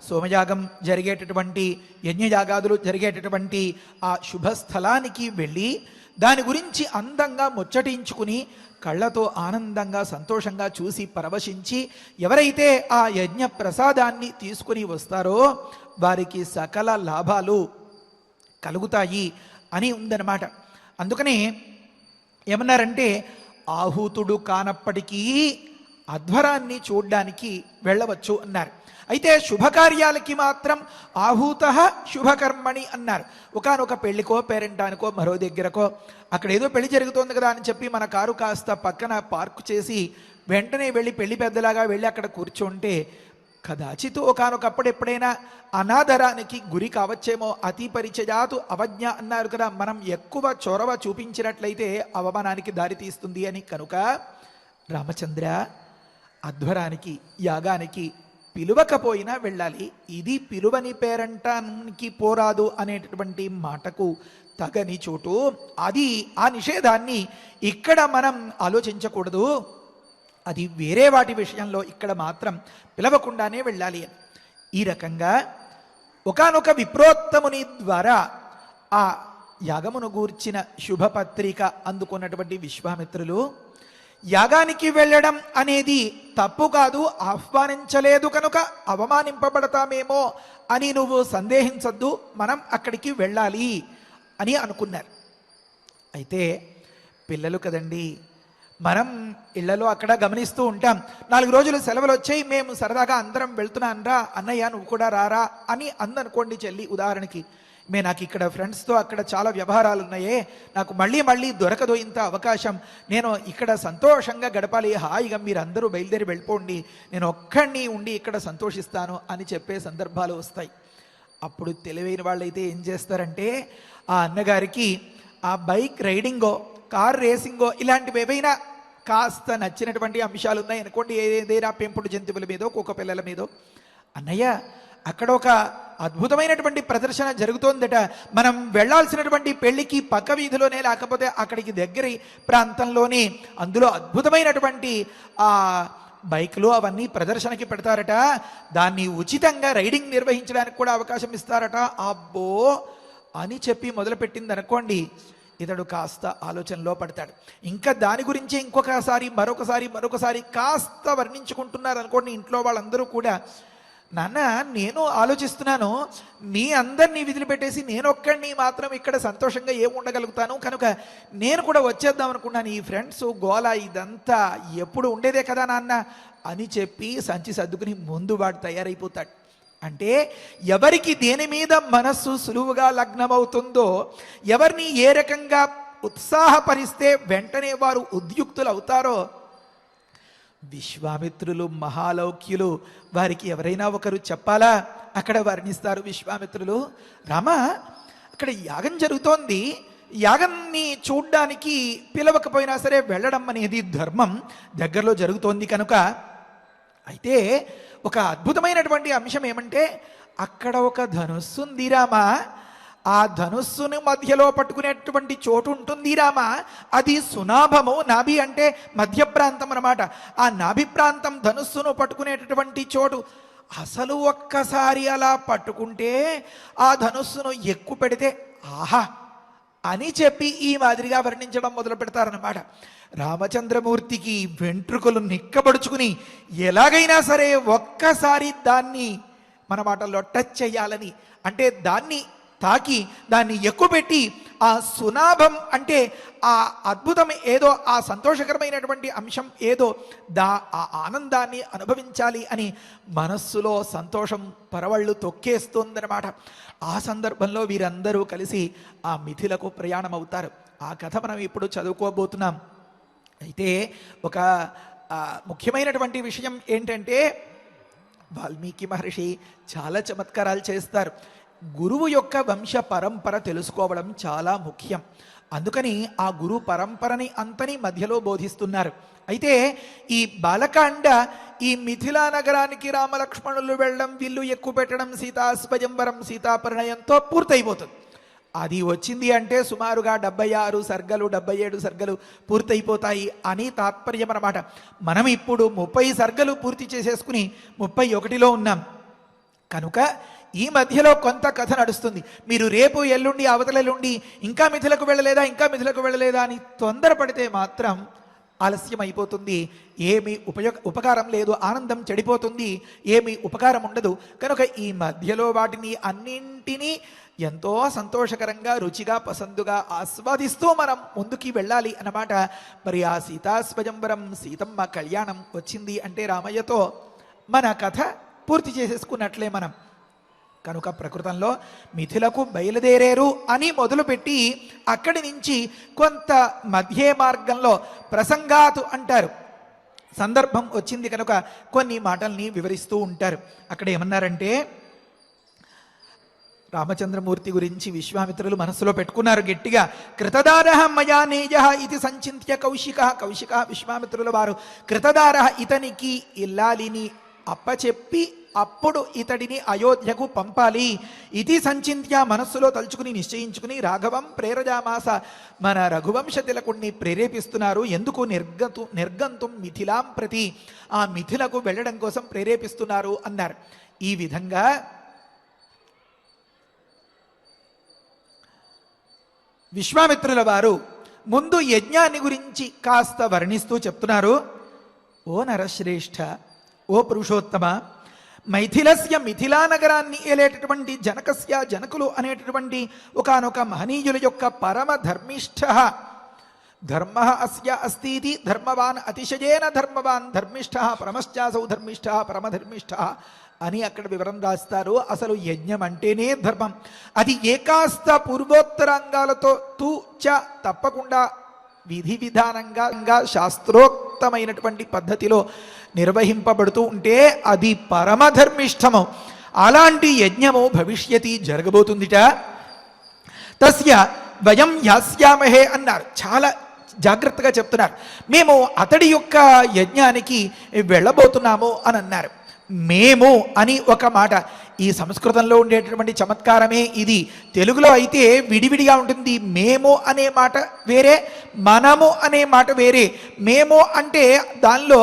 సోమయాగం జరిగేటటువంటి, యజ్ఞయాగాదులు జరిగేటటువంటి ఆ శుభస్థలానికి వెళ్ళి దాని గురించి అందంగా ముచ్చటించుకుని కళ్ళతో ఆనందంగా సంతోషంగా చూసి పరవశించి ఎవరైతే ఆ యజ్ఞ ప్రసాదాన్ని తీసుకుని వస్తారో వారికి సకల లాభాలు కలుగుతాయి అని ఉందన్నమాట. అందుకనే ఏమన్నారంటే, ఆహూతుడు కానప్పటికీ అధ్వరాన్ని చూడ్డానికి వెళ్ళవచ్చు అన్నారు. అయితే శుభకార్యాలకి మాత్రం ఆహూత శుభకర్మణి అన్నారు. ఒకానొక పెళ్లికో, పేరెంటానికో, మరో దగ్గరకో, అక్కడ ఏదో పెళ్లి జరుగుతోంది కదా అని చెప్పి మన కారు కాస్త పక్కన పార్కు చేసి వెంటనే వెళ్ళి పెళ్లి పెద్దలాగా వెళ్ళి అక్కడ కూర్చుంటే కదాచిత్ ఒకానొకప్పుడు ఎప్పుడైనా అనాదరానికి గురి కావచ్చేమో. అతి పరిచయాతు అవజ్ఞ అన్నారు కదా, మనం ఎక్కువ చొరవ చూపించినట్లయితే అవమానానికి దారి తీస్తుంది అని. కనుక రామచంద్ర, అధ్వరానికి, యాగానికి పిలువకపోయినా వెళ్ళాలి. ఇది పిలువని పేరంటానికి పోరాదు అనేటటువంటి మాటకు తగని చోటు. అది, ఆ నిషేధాన్ని ఇక్కడ మనం ఆలోచించకూడదు. అది వేరే వాటి విషయంలో ఇక్కడ మాత్రం పిలవకుండానే వెళ్ళాలి అని. ఈ రకంగా ఒకానొక విప్రోత్తముని ద్వారా ఆ యాగమును గూర్చిన శుభపత్రిక అందుకున్నటువంటి విశ్వామిత్రులు, యాగానికి వెళ్ళడం అనేది తప్పు కాదు, ఆహ్వానించలేదు కనుక అవమానింపబడతామేమో అని నువ్వు సందేహించద్దు, మనం అక్కడికి వెళ్ళాలి అని అనుకున్నారు. అయితే పిల్లలు కదండి, మనం ఇళ్లలో అక్కడ గమనిస్తూ ఉంటాం. 4 రోజులు సెలవులు వచ్చాయి, మేము సరదాగా అందరం వెళ్తున్నానరా, అన్నయ్య నువ్వు కూడా రారా అని అందనుకోండి చెల్లి. ఉదాహరణకి, నాకు ఇక్కడ ఫ్రెండ్స్తో అక్కడ చాలా వ్యవహారాలు ఉన్నాయే, నాకు మళ్ళీ దొరకదు ఇంత అవకాశం, నేను ఇక్కడ సంతోషంగా గడపాలి, హాయిగా మీరు అందరూ బయలుదేరి వెళ్ళిపోండి, నేను ఒక్కడిని ఉండి ఇక్కడ సంతోషిస్తాను అని చెప్పే సందర్భాలు వస్తాయి. అప్పుడు తెలివైన వాళ్ళైతే ఏం చేస్తారంటే, ఆ అన్నగారికి ఆ బైక్ రైడింగో, కార్ రేసింగో ఇలాంటివి ఏవైనా కాస్త నచ్చినటువంటి అంశాలు ఉన్నాయి అనుకోండి, ఏదైనా పెంపుడు జంతువుల మీదో, కుక్క పిల్లల మీదో, అన్నయ్య అక్కడ ఒక అద్భుతమైనటువంటి ప్రదర్శన జరుగుతోందట, మనం వెళ్లాల్సినటువంటి పెళ్లికి పక్క వీధిలోనే, లేకపోతే అక్కడికి దగ్గరి ప్రాంతంలోనే, అందులో అద్భుతమైనటువంటి ఆ బైకులు అవన్నీ ప్రదర్శనకి పెడతారట, దాన్ని ఉచితంగా రైడింగ్ నిర్వహించడానికి కూడా అవకాశం ఇస్తారట. అబ్బో అని చెప్పి మొదలుపెట్టింది అనుకోండి, ఇతడు కాస్త ఆలోచనలో పడతాడు. ఇంకా దాని గురించి మరొకసారి కాస్త వర్ణించుకుంటున్నారు అనుకోండి ఇంట్లో వాళ్ళందరూ కూడా, నాన్న నేను ఆలోచిస్తున్నాను, నీ అందరినీ విదిలిపెట్టేసి నేను ఒక్కడిని మాత్రం ఇక్కడ సంతోషంగా ఏముండగలుగుతాను, కనుక నేను కూడా వచ్చేద్దాం అనుకున్నాను, ఈ ఫ్రెండ్స్ గోల ఇదంతా ఎప్పుడు ఉండేదే కదా నాన్న అని చెప్పి సంచి సర్దుకుని ముందు వాడు తయారైపోతాడు. అంటే ఎవరికి దేని మీద మనస్సు సులువుగా లగ్నమవుతుందో, ఎవరిని ఏ రకంగా ఉత్సాహపరిస్తే వెంటనే వారు ఉద్యుక్తులు అవుతారో, విశ్వామిత్రులు మహాలౌక్యులు, వారికి ఎవరైనా ఒకరు చెప్పాలా, అక్కడ వర్ణిస్తారు విశ్వామిత్రులు. రామ, అక్కడ యాగం జరుగుతోంది, యాగాన్ని చూడ్డానికి పిలవకపోయినా సరే వెళ్ళడం అనేది ధర్మం, దగ్గరలో జరుగుతోంది కనుక. అయితే ఒక అద్భుతమైనటువంటి అంశం ఏమంటే, అక్కడ ఒక ధనుస్సు ఉంది రామా, ఆ ధనుస్సును మధ్యలో పట్టుకునేటువంటి చోటు ఉంటుంది రామా, అది సునాభము, నాభి అంటే మధ్య ప్రాంతం అన్నమాట, ఆ నాభి ప్రాంతం ధనుస్సును పట్టుకునేటటువంటి చోటు. అసలు ఒక్కసారి అలా పట్టుకుంటే ఆ ధనుస్సును ఎక్కువ పెడితే ఆహా అని చెప్పి ఈ మాదిరిగా వర్ణించడం మొదలు పెడతారన్నమాట. రామచంద్రమూర్తికి వెంట్రుకలు నిక్కబడుచుకుని ఎలాగైనా సరే ఒక్కసారి దాన్ని మన మాటల్లో టచ్ చేయాలని, అంటే దాన్ని తాకి దాన్ని ఎక్కువ పెట్టి ఆ సునాభం అంటే ఆ అద్భుతం ఏదో, ఆ సంతోషకరమైనటువంటి అంశం ఏదో, ఆ ఆనందాన్ని అనుభవించాలి అని మనస్సులో సంతోషం పరవళ్ళు తొక్కేస్తుందన్నమాట. ఆ సందర్భంలో వీరందరూ కలిసి ఆ మిథిలకు ప్రయాణం అవుతారు. ఆ కథ మనం ఇప్పుడు చదువుకోబోతున్నాం. అయితే ఒక ముఖ్యమైనటువంటి విషయం ఏంటంటే, వాల్మీకి మహర్షి చాలా చమత్కారాలు చేస్తారు. గురువు యొక్క వంశ పరంపర తెలుసుకోవడం చాలా ముఖ్యం. అందుకని ఆ గురు పరంపరని అంతని మధ్యలో బోధిస్తున్నారు. అయితే ఈ బాలకాండ ఈ మిథిలా నగరానికి రామలక్ష్మణులు వెళ్ళడం, విల్లు ఎక్కువ పెట్టడం, సీతాస్వయంవరం, సీతాపరిణయంతో పూర్తయిపోతుంది. అది వచ్చింది అంటే సుమారుగా 76 సర్గలు 77 సర్గలు పూర్తయిపోతాయి అని తాత్పర్యం అన్నమాట. మనం ఇప్పుడు 30 సర్గలు పూర్తి చేసేసుకుని 31లో ఉన్నాం కనుక ఈ మధ్యలో కొంత కథ నడుస్తుంది. మీరు రేపు ఎల్లుండి అవతలెల్లుండి ఇంకా మిథిలకు వెళ్ళలేదా అని తొందరపడితే మాత్రం ఆలస్యం అయిపోతుంది. ఏమి ఉపకారం లేదు, ఆనందం చెడిపోతుంది, ఏమి ఉపకారం ఉండదు. కనుక ఈ మధ్యలో వాటిని అన్నింటినీ ఎంతో సంతోషకరంగా, రుచిగా, పసందుగా ఆస్వాదిస్తూ మనం ముందుకి వెళ్ళాలి అన్నమాట. మరి ఆ సీతాస్వయంవరం, సీతమ్మ కళ్యాణం వచ్చింది అంటే రామయ్యతో మన కథ పూర్తి చేసేసుకున్నట్లే మనం. కనుక ప్రకృతంలో మిథిలకు బయలుదేరారు అని మొదలుపెట్టి అక్కడి నుంచి కొంత మధ్య మార్గంలో ప్రసంగాతు అంటారు, సందర్భం వచ్చింది కనుక కొన్ని మాటల్ని వివరిస్తూ ఉంటారు. అక్కడ ఏమన్నారంటే, రామచంద్రమూర్తి గురించి విశ్వామిత్రులు మనస్సులో పెట్టుకున్నారు గట్టిగా. కృతదార మయా నేయ ఇది సంచింత్య కౌశిక విశ్వామిత్రుల వారు కృతదార ఇతనికి ఇల్లాలిని అప్పచెప్పి అప్పుడు ఇతడిని అయోధ్యకు పంపాలి. ఇది సంచింత్య మనస్సులో తలుచుకుని నిశ్చయించుకుని రాఘవం ప్రేరజామాస, మన రఘువంశ తిలకుణ్ణి ప్రేరేపిస్తున్నారు. ఎందుకు? నిర్గంతుం మిథిలాం ప్రతి, ఆ మిథిలకు వెళ్ళడం కోసం ప్రేరేపిస్తున్నారు అన్నారు. ఈ విధంగా విశ్వామిత్రుల వారు ముందు యజ్ఞాన్ని గురించి కాస్త వర్ణిస్తూ చెప్తున్నారు. ఓ నరశ్రేష్ఠ, ఓ పురుషోత్తమ, మైథిలస్య మిథిలా నగరాన్ని ఏలేటటువంటి జనకులు అనేటటువంటి ఒకానొక మహనీయుల యొక్క పరమ ధర్మిష్ఠ, ధర్మ అస్య అస్తి ధర్మవాన్ అతిశయేన ధర్మవాన్ ధర్మిష్ఠ పరమశ్చాసౌ ధర్మిష్ఠ పరమధర్మిష్ఠ అని అక్కడ వివరం రాస్తారు. అసలు యజ్ఞం అంటేనే ధర్మం. అది ఏకాస్త పూర్వోత్తరాంగాలతో తప్పకుండా విధి విధానంగా శాస్త్రోక్తమైనటువంటి పద్ధతిలో నిర్వహింపబడుతూ ఉంటే అది పరమధర్మిష్టము. అలాంటి యజ్ఞము భవిష్యతి జరగబోతుందిట. తస్య వయం యాస్యామహే అన్నారు. చాలా జాగ్రత్తగా చెప్తున్నారు. మేము అతడి యొక్క యజ్ఞానికి వెళ్ళబోతున్నాము అని అన్నారు. మేము అని ఒక మాట, ఈ సంస్కృతంలో ఉండేటటువంటి చమత్కారమే ఇది. తెలుగులో అయితే విడివిడిగా ఉంటుంది. మేము అనే మాట వేరే, మనము అనే మాట వేరే. మేము అంటే దానిలో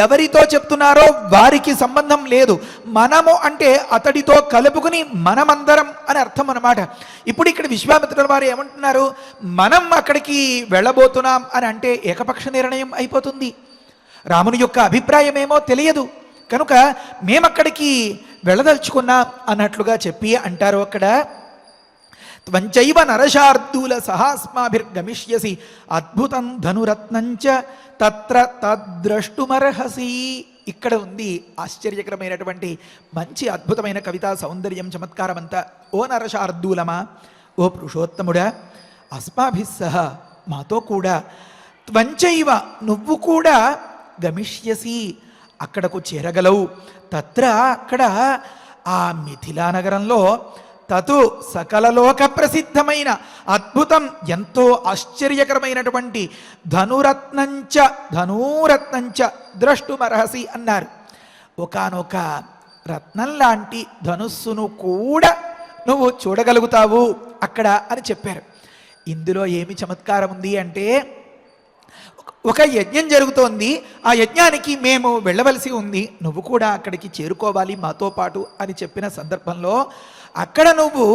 ఎవరితో చెప్తున్నారో వారికి సంబంధం లేదు. మనము అంటే అతడితో కలుపుకుని మనమందరం అని అర్థం అన్నమాట. ఇప్పుడు ఇక్కడ విశ్వామిత్రుల వారు ఏమంటున్నారు, మనం అక్కడికి వెళ్ళబోతున్నాం అని అంటే ఏకపక్ష నిర్ణయం అయిపోతుంది. రాముని యొక్క అభిప్రాయం ఏమో తెలియదు కనుక మేమక్కడికి వెళ్ళదలుచుకున్నాం అన్నట్లుగా చెప్పి అంటారు అక్కడ. త్వంచైవ నరశార్దూల సహాస్మాభిర్గమిష్యసి అద్భుతం ధనురత్నంచ తత్ర తద్ద్రష్టుమర్హసి. ఇక్కడ ఉంది ఆశ్చర్యకరమైనటువంటి మంచి అద్భుతమైన కవితా సౌందర్యం, చమత్కారం అంతా. ఓ నరశార్దూలమా, ఓ పురుషోత్తముడా, అస్మాభిస్సహ మాతో కూడా, త్వంచైవ నువ్వు కూడా, గమిష్యసి అక్కడకు చేరగలవు, తత్ర అక్కడ ఆ మిథిలా నగరంలో, తతు సకలలోక ప్రసిద్ధమైన అద్భుతం ఎంతో ఆశ్చర్యకరమైనటువంటి ధనురత్నంచ ద్రష్టుమర్హసి అన్నారు. ఒకానొక రత్నం లాంటి ధనుస్సును కూడా నువ్వు చూడగలుగుతావు అక్కడ అని చెప్పారు. ఇందులో ఏమి చమత్కారం ఉంది అంటే, ఒక యజ్ఞం జరుగుతోంది, ఆ యజ్ఞానికి మేము వెళ్ళవలసి ఉంది, నువ్వు కూడా అక్కడికి చేరుకోవాలి మాతో పాటు అని చెప్పిన సందర్భంలో అక్కడ నువ్వు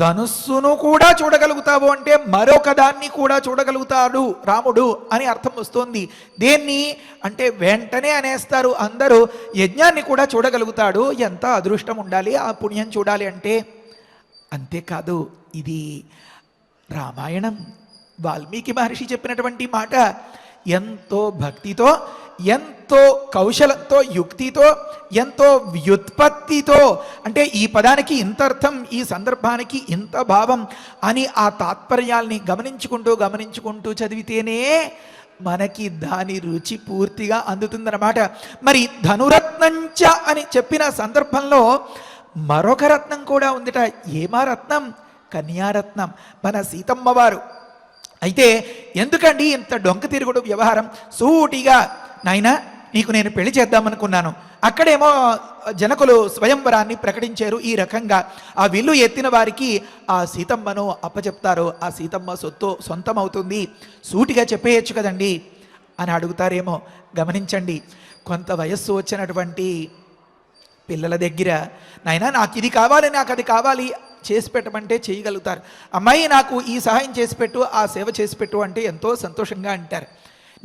ధనుస్సును కూడా చూడగలుగుతావు అంటే మరొక దాన్ని కూడా చూడగలుగుతాడు రాముడు అని అర్థం వస్తోంది. దేన్ని అంటే వెంటనే అనేస్తారు అందరూ, యజ్ఞాన్ని కూడా చూడగలుగుతాడు. ఎంత అదృష్టం ఉండాలి ఆ పుణ్యం చూడాలి అంటే. అంతేకాదు, ఇది రామాయణం, వాల్మీకి మహర్షి చెప్పినటువంటి మాట. ఎంతో భక్తితో, ఎంతో కౌశలంతో, యుక్తితో, ఎంతో వ్యుత్పత్తితో, అంటే ఈ పదానికి ఇంత అర్థం, ఈ సందర్భానికి ఇంత భావం అని ఆ తాత్పర్యాల్ని గమనించుకుంటూ చదివితేనే మనకి దాని రుచి పూర్తిగా అందుతుందన్నమాట. మరి ధనురత్నంచ అని చెప్పిన సందర్భంలో మరొక రత్నం కూడా ఉందిట. ఏమా రత్నం? కన్యారత్నం, మన సీతమ్మ వారు. అయితే ఎందుకండి ఇంత డొంక తిరుగుడు వ్యవహారం? సూటిగా, నాయనా నీకు నేను పెళ్లి చేద్దామనుకున్నాను. అక్కడేమో జనకులు స్వయంవరాన్ని ప్రకటించారు. ఈ రకంగా ఆ విల్లు ఎత్తిన వారికి ఆ సీతమ్మను అప్పచెప్తారు. ఆ సీతమ్మ సొంతం అవుతుంది. సూటిగా చెప్పేయచ్చు కదండి అని అడుగుతారేమో. గమనించండి, కొంత వయస్సు వచ్చినటువంటి పిల్లల దగ్గర నాయనా నాకు ఇది కావాలి, నాకు అది కావాలి చేసి పెట్టమంటే చేయగలుగుతారు. అమ్మాయి నాకు ఈ సహాయం చేసి పెట్టు, ఆ సేవ చేసి పెట్టు అంటే ఎంతో సంతోషంగా అంటారు.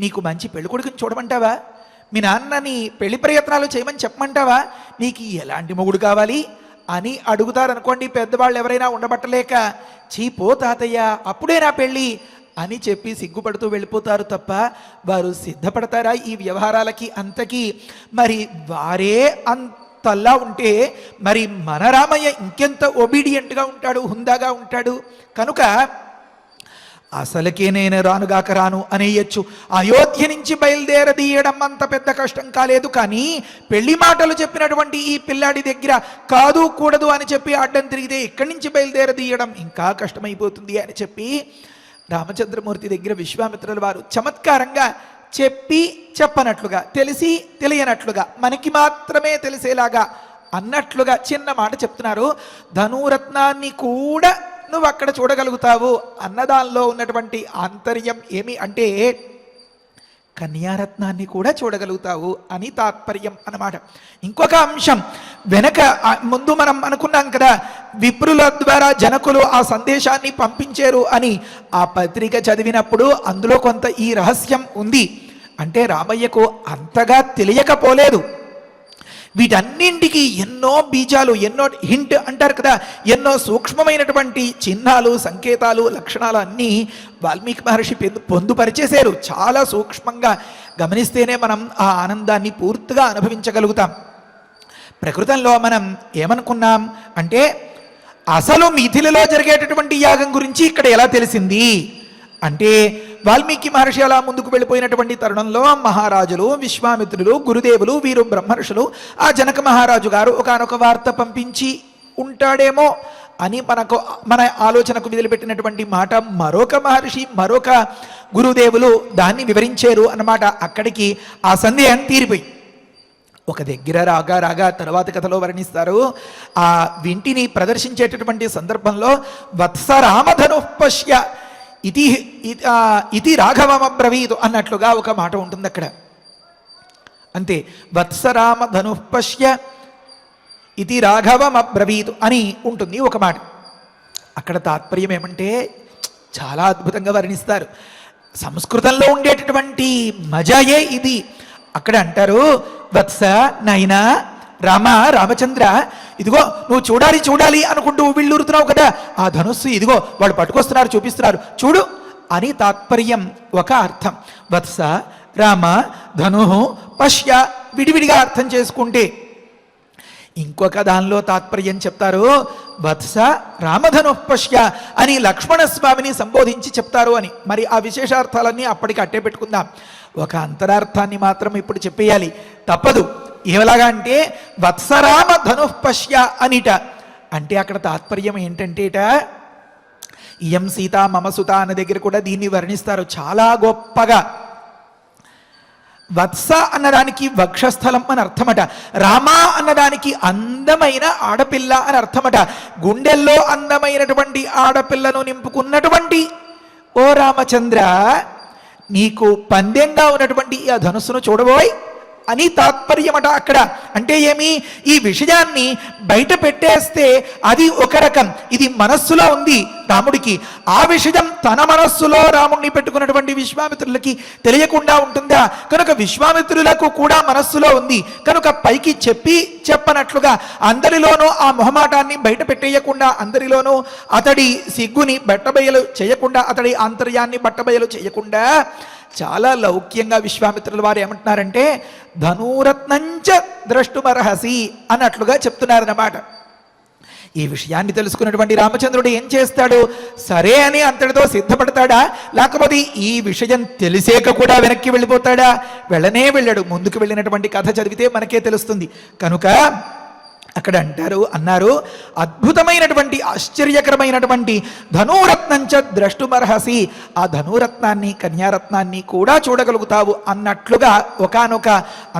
నీకు మంచి పెళ్లి కొడుకుని చూడమంటావా? మీ నాన్నని పెళ్లి ప్రయత్నాలు చేయమని చెప్పమంటావా? నీకు ఎలాంటి మొగుడు కావాలి అని అడుగుతారనుకోండి పెద్దవాళ్ళు ఎవరైనా ఉండబట్టలేక. చీపో తాతయ్య, అప్పుడే నా పెళ్ళి అని చెప్పి సిగ్గుపడుతూ వెళ్ళిపోతారు తప్ప వారు సిద్ధపడతారా ఈ వ్యవహారాలకి అంతకీ? మరి వారే అంతల్లా ఉంటే మరి మన రామయ్య ఇంకెంత ఒబీడియంట్గా ఉంటాడు, హుందాగా ఉంటాడు. కనుక అసలుకే నేను రానుగాక రాను అనేయచ్చు. అయోధ్య నుంచి బయలుదేరదీయడం అంత పెద్ద కష్టం కాలేదు. కానీ పెళ్లి మాటలు చెప్పినటువంటి ఈ పిల్లాడి దగ్గర కాదు కూడదు అని చెప్పి అడ్డం తిరిగితే ఇక్కడి నుంచి బయలుదేరదీయడం ఇంకా కష్టమైపోతుంది అని చెప్పి రామచంద్రమూర్తి దగ్గర విశ్వామిత్రుల వారు చమత్కారంగా చెప్పి చెప్పనట్లుగా, తెలిసి తెలియనట్లుగా, మనకి మాత్రమే తెలిసేలాగా అన్నట్లుగా చిన్న మాట చెప్తున్నారు. ధనురత్నాన్ని కూడా నువ్వు అక్కడ చూడగలుగుతావు అన్నదానిలో ఉన్నటువంటి ఆంతర్యం ఏమి అంటే కన్యారత్నాన్ని కూడా చూడగలుగుతావు అని తాత్పర్యం అన్నమాట. ఇంకొక అంశం వెనక, ముందు మనం అనుకున్నాం కదా, విప్రుల ద్వారా జనకులు ఆ సందేశాన్ని పంపించారు అని. ఆ పత్రిక చదివినప్పుడు అందులో కొంత ఈ రహస్యం ఉంది. అంటే రామయ్యకు అంతగా తెలియకపోలేదు. వీటన్నింటికి ఎన్నో బీజాలు, ఎన్నో హింట్ అంటారు కదా, ఎన్నో సూక్ష్మమైనటువంటి చిహ్నాలు, సంకేతాలు, లక్షణాలు అన్నీ వాల్మీకి మహర్షి పొందుపరిచేశారు. చాలా సూక్ష్మంగా గమనిస్తేనే మనం ఆ ఆనందాన్ని పూర్తిగా అనుభవించగలుగుతాం. ప్రకృతంలో మనం ఏమనుకున్నాం అంటే అసలు మిథిలలో జరిగేటటువంటి యాగం గురించి ఇక్కడ ఎలా తెలిసింది అంటే వాల్మీకి మహర్షి అలా ముందుకు వెళ్ళిపోయినటువంటి తరుణంలో మహారాజులు, విశ్వామిత్రులు, గురుదేవులు, వీరు బ్రహ్మర్షులు, ఆ జనక మహారాజు గారు ఒకానొక వార్త పంపించి ఉంటాడేమో అని మన ఆలోచనకు విదిలిపెట్టినటువంటి మాట మరొక మహర్షి, మరొక గురుదేవులు దాన్ని వివరించారు అన్నమాట. అక్కడికి ఆ సందేహం తీరిపోయి ఒక దగ్గర రాగా తర్వాత కథలో వర్ణిస్తారు. ఆ వింటిని ప్రదర్శించేటటువంటి సందర్భంలో వత్సరామధను పశ్య ఇది రాఘవమబ్రవీతు అన్నట్లుగా ఒక మాట ఉంటుంది అక్కడ. అంతే, వత్సరామ ధనుపశ్య ఇది రాఘవమబ్రవీతు అని ఉంటుంది ఒక మాట. అక్కడ తాత్పర్యం ఏమంటే చాలా అద్భుతంగా వర్ణిస్తారు. సంస్కృతంలో ఉండేటటువంటి మజాయే ఇది. అక్కడ అంటారు, వత్స నైనా రామ, రామచంద్ర, ఇదిగో నువ్వు చూడాలి అనుకుంటూ వీళ్ళూరుతున్నావు కదా, ఆ ధనుస్సు ఇదిగో వాడు పట్టుకొస్తున్నారు, చూపిస్తున్నారు, చూడు అని తాత్పర్యం ఒక అర్థం. వత్స రామ ధను పశ్య విడివిడిగా అర్థం చేసుకుంటే. ఇంకొక దానిలో తాత్పర్యం చెప్తారు, వత్స రామధను పశ్య అని లక్ష్మణస్వామిని సంబోధించి చెప్తారు అని. మరి ఆ విశేషార్థాలన్నీ అప్పటికి అట్టే పెట్టుకుందాం. ఒక అంతరార్థాన్ని మాత్రం ఇప్పుడు చెప్పేయాలి, తప్పదు. ఏలాగా అంటే వత్సరామ ధనుపశ్య అనిట అంటే అక్కడ తాత్పర్యం ఏంటంటేట, ఇయం సీత మమ సుత అన్న దగ్గర కూడా దీన్ని వర్ణిస్తారు చాలా గొప్పగా. వత్స అన్నదానికి వక్షస్థలం అని అర్థమట, రామ అన్నదానికి అందమైన ఆడపిల్ల అని అర్థమట. గుండెల్లో అందమైనటువంటి ఆడపిల్లను నింపుకున్నటువంటి ఓ రామచంద్ర, నీకు పందెంగా ఉన్నటువంటి ఆ ధనుస్సును చూడబోయ్ అని తాత్పర్యమట అక్కడ. అంటే ఏమి, ఈ విషయాన్ని బయట పెట్టేస్తే అది ఒక రకం, ఇది మనస్సులో ఉంది రాముడికి. ఆ విషయం తన మనస్సులో రాముడిని పెట్టుకున్నటువంటి విశ్వామిత్రులకి తెలియకుండా ఉంటుందా? కనుక విశ్వామిత్రులకు కూడా మనస్సులో ఉంది కనుక పైకి చెప్పనట్లుగా అందరిలోనూ ఆ మొహమాటాన్ని బయట పెట్టేయకుండా, అందరిలోనూ అతడి సిగ్గుని బట్టబయలు చేయకుండా, అతడి ఆంతర్యాన్ని బట్టబయలు చేయకుండా చాలా లౌక్యంగా విశ్వామిత్రుల వారు ఏమంటున్నారంటే ధనురత్నంచ ద్రష్టుమర్హసి అన్నట్లుగా చెప్తున్నారన్నమాట. ఈ విషయాన్ని తెలుసుకున్నటువంటి రామచంద్రుడు ఏం చేస్తాడు? సరే అని అంతటితో సిద్ధపడతాడా, లేకపోతే ఈ విషయం తెలిసేక కూడా వెనక్కి వెళ్ళిపోతాడా? వెళ్ళనే వెళ్ళాడు. ముందుకు వెళ్ళినటువంటి కథ చదివితే మనకే తెలుస్తుంది. కనుక అక్కడ అన్నారు అద్భుతమైనటువంటి ఆశ్చర్యకరమైనటువంటి ధనురత్నంచ ద్రష్టుమర్హసి, ఆ ధనురత్నాన్ని కన్యారత్నాన్ని కూడా చూడగలుగుతావు అన్నట్లుగా ఒకానొక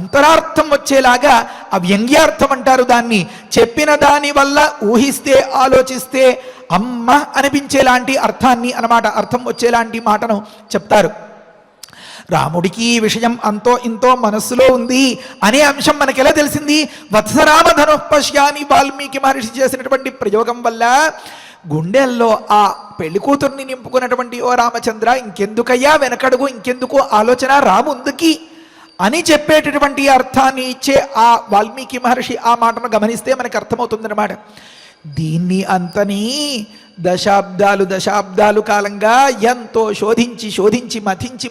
అంతరార్థం వచ్చేలాగా ఆ వ్యంగ్యార్థం అంటారు దాన్ని. చెప్పిన దాని వల్ల ఊహిస్తే ఆలోచిస్తే అమ్మ అనిపించేలాంటి అర్థాన్ని అన్నమాట, అర్థం వచ్చేలాంటి మాటను చెప్తారు. రాముడికి ఈ విషయం అంతో ఇంతో మనస్సులో ఉంది అనే అంశం మనకి ఎలా తెలిసింది? వత్సరామ ధనుఃపశ్యాని వాల్మీకి మహర్షి చేసినటువంటి ప్రయోగం వల్ల గుండెల్లో ఆ పెళ్లి కూతుర్ని నింపుకున్నటువంటి ఓ రామచంద్ర ఇంకెందుకయ్యా వెనకడుగు, ఇంకెందుకు ఆలోచన, రాముందుకి అని చెప్పేటటువంటి అర్థాన్ని ఇచ్చే ఆ వాల్మీకి మహర్షి ఆ మాటను గమనిస్తే మనకు అర్థమవుతుందన్నమాట. దీన్ని అంతని దశాబ్దాలు కాలంగా ఎంతో శోధించి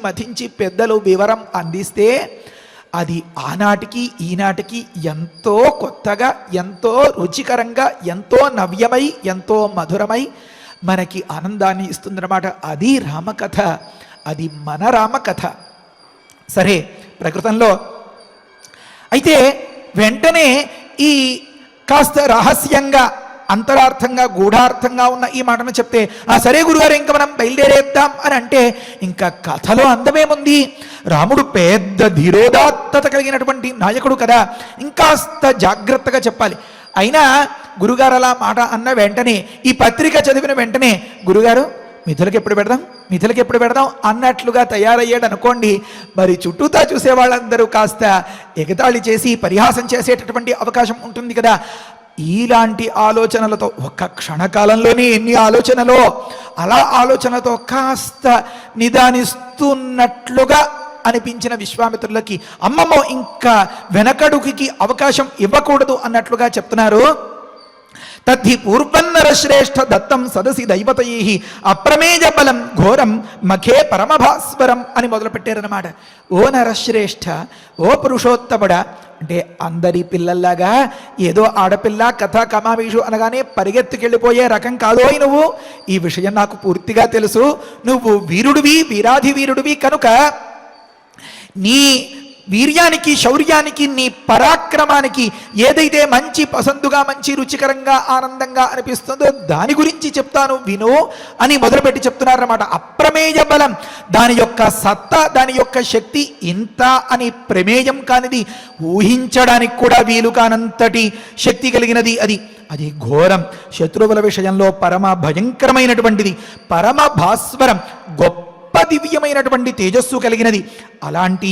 మథించి పెద్దలు వివరం అందిస్తే అది ఆనాటికి ఈనాటికి ఎంతో కొత్తగా, ఎంతో రుచికరంగా, ఎంతో నవ్యమై, ఎంతో మధురమై మనకి ఆనందాన్ని ఇస్తుందన్నమాట. అది రామకథ, అది మన రామకథ. సరే, ప్రకృతంలో అయితే వెంటనే ఈ కాస్త రహస్యంగా అంతరార్థంగా గూఢార్థంగా ఉన్న ఈ మాటను చెప్తే సరే గురుగారు ఇంకా మనం బయలుదేరేద్దాం అని అంటే ఇంకా కథలో అందమేముంది? రాముడు పెద్ద ధీరోదాత్తత కలిగినటువంటి నాయకుడు కదా, ఇంకాస్త జాగ్రత్తగా చెప్పాలి. అయినా గురుగారు అలా మాట అన్న వెంటనే, ఈ పత్రిక చదివిన వెంటనే గురుగారు మిథులకి ఎప్పుడు పెడదాం అన్నట్లుగా తయారయ్యాడు అనుకోండి, మరి చుట్టూతా చూసే వాళ్ళందరూ కాస్త ఎగతాళి చేసి పరిహాసం చేసేటటువంటి అవకాశం ఉంటుంది కదా. ఇలాంటి ఆలోచనలతో ఒక్క క్షణకాలంలోనే ఎన్ని ఆలోచనలో, అలా ఆలోచనతో కాస్త నిదానిస్తున్నట్లుగా అనిపించిన విశ్వామిత్రులకి అమ్మమ్మో ఇంకా వెనకడుగుకి అవకాశం ఇవ్వకూడదు అన్నట్లుగా చెప్తున్నారు. తద్ధి పూర్వన్నర శ్రేష్ఠ దత్తం సదసి దైవతై అప్రమేయ బలం ఘోరం మఖే పరమభాస్వరం అని మొదలుపెట్టారన్నమాట. ఓ నరశ్రేష్ఠ, ఓ పురుషోత్తముడ, అంటే అందరి పిల్లల్లాగా ఏదో ఆడపిల్ల కథ కమావేషు అనగానే పరిగెత్తుకెళ్ళిపోయే రకం కాదోయ్ నువ్వు. ఈ విషయం నాకు పూర్తిగా తెలుసు. నువ్వు వీరుడివి, వీరాధి వీరుడివి కనుక నీ వీర్యానికి, శౌర్యానికి, నీ పరాక్రమానికి ఏదైతే మంచి పసందుగా, మంచి రుచికరంగా, ఆనందంగా అనిపిస్తుందో దాని గురించి చెప్తాను విను అని మొదలుపెట్టి చెప్తున్నారన్నమాట. అప్రమేయ బలం, దాని యొక్క సత్తా, దాని యొక్క శక్తి ఇంత అని ప్రమేయం కానిది, ఊహించడానికి కూడా వీలు కానంతటి శక్తి కలిగినది అది ఘోరం. శత్రువుల విషయంలో పరమ భయంకరమైనటువంటిది, పరమ భాస్వరం, గొప్ప దివ్యమైనటువంటి తేజస్సు కలిగినది. అలాంటి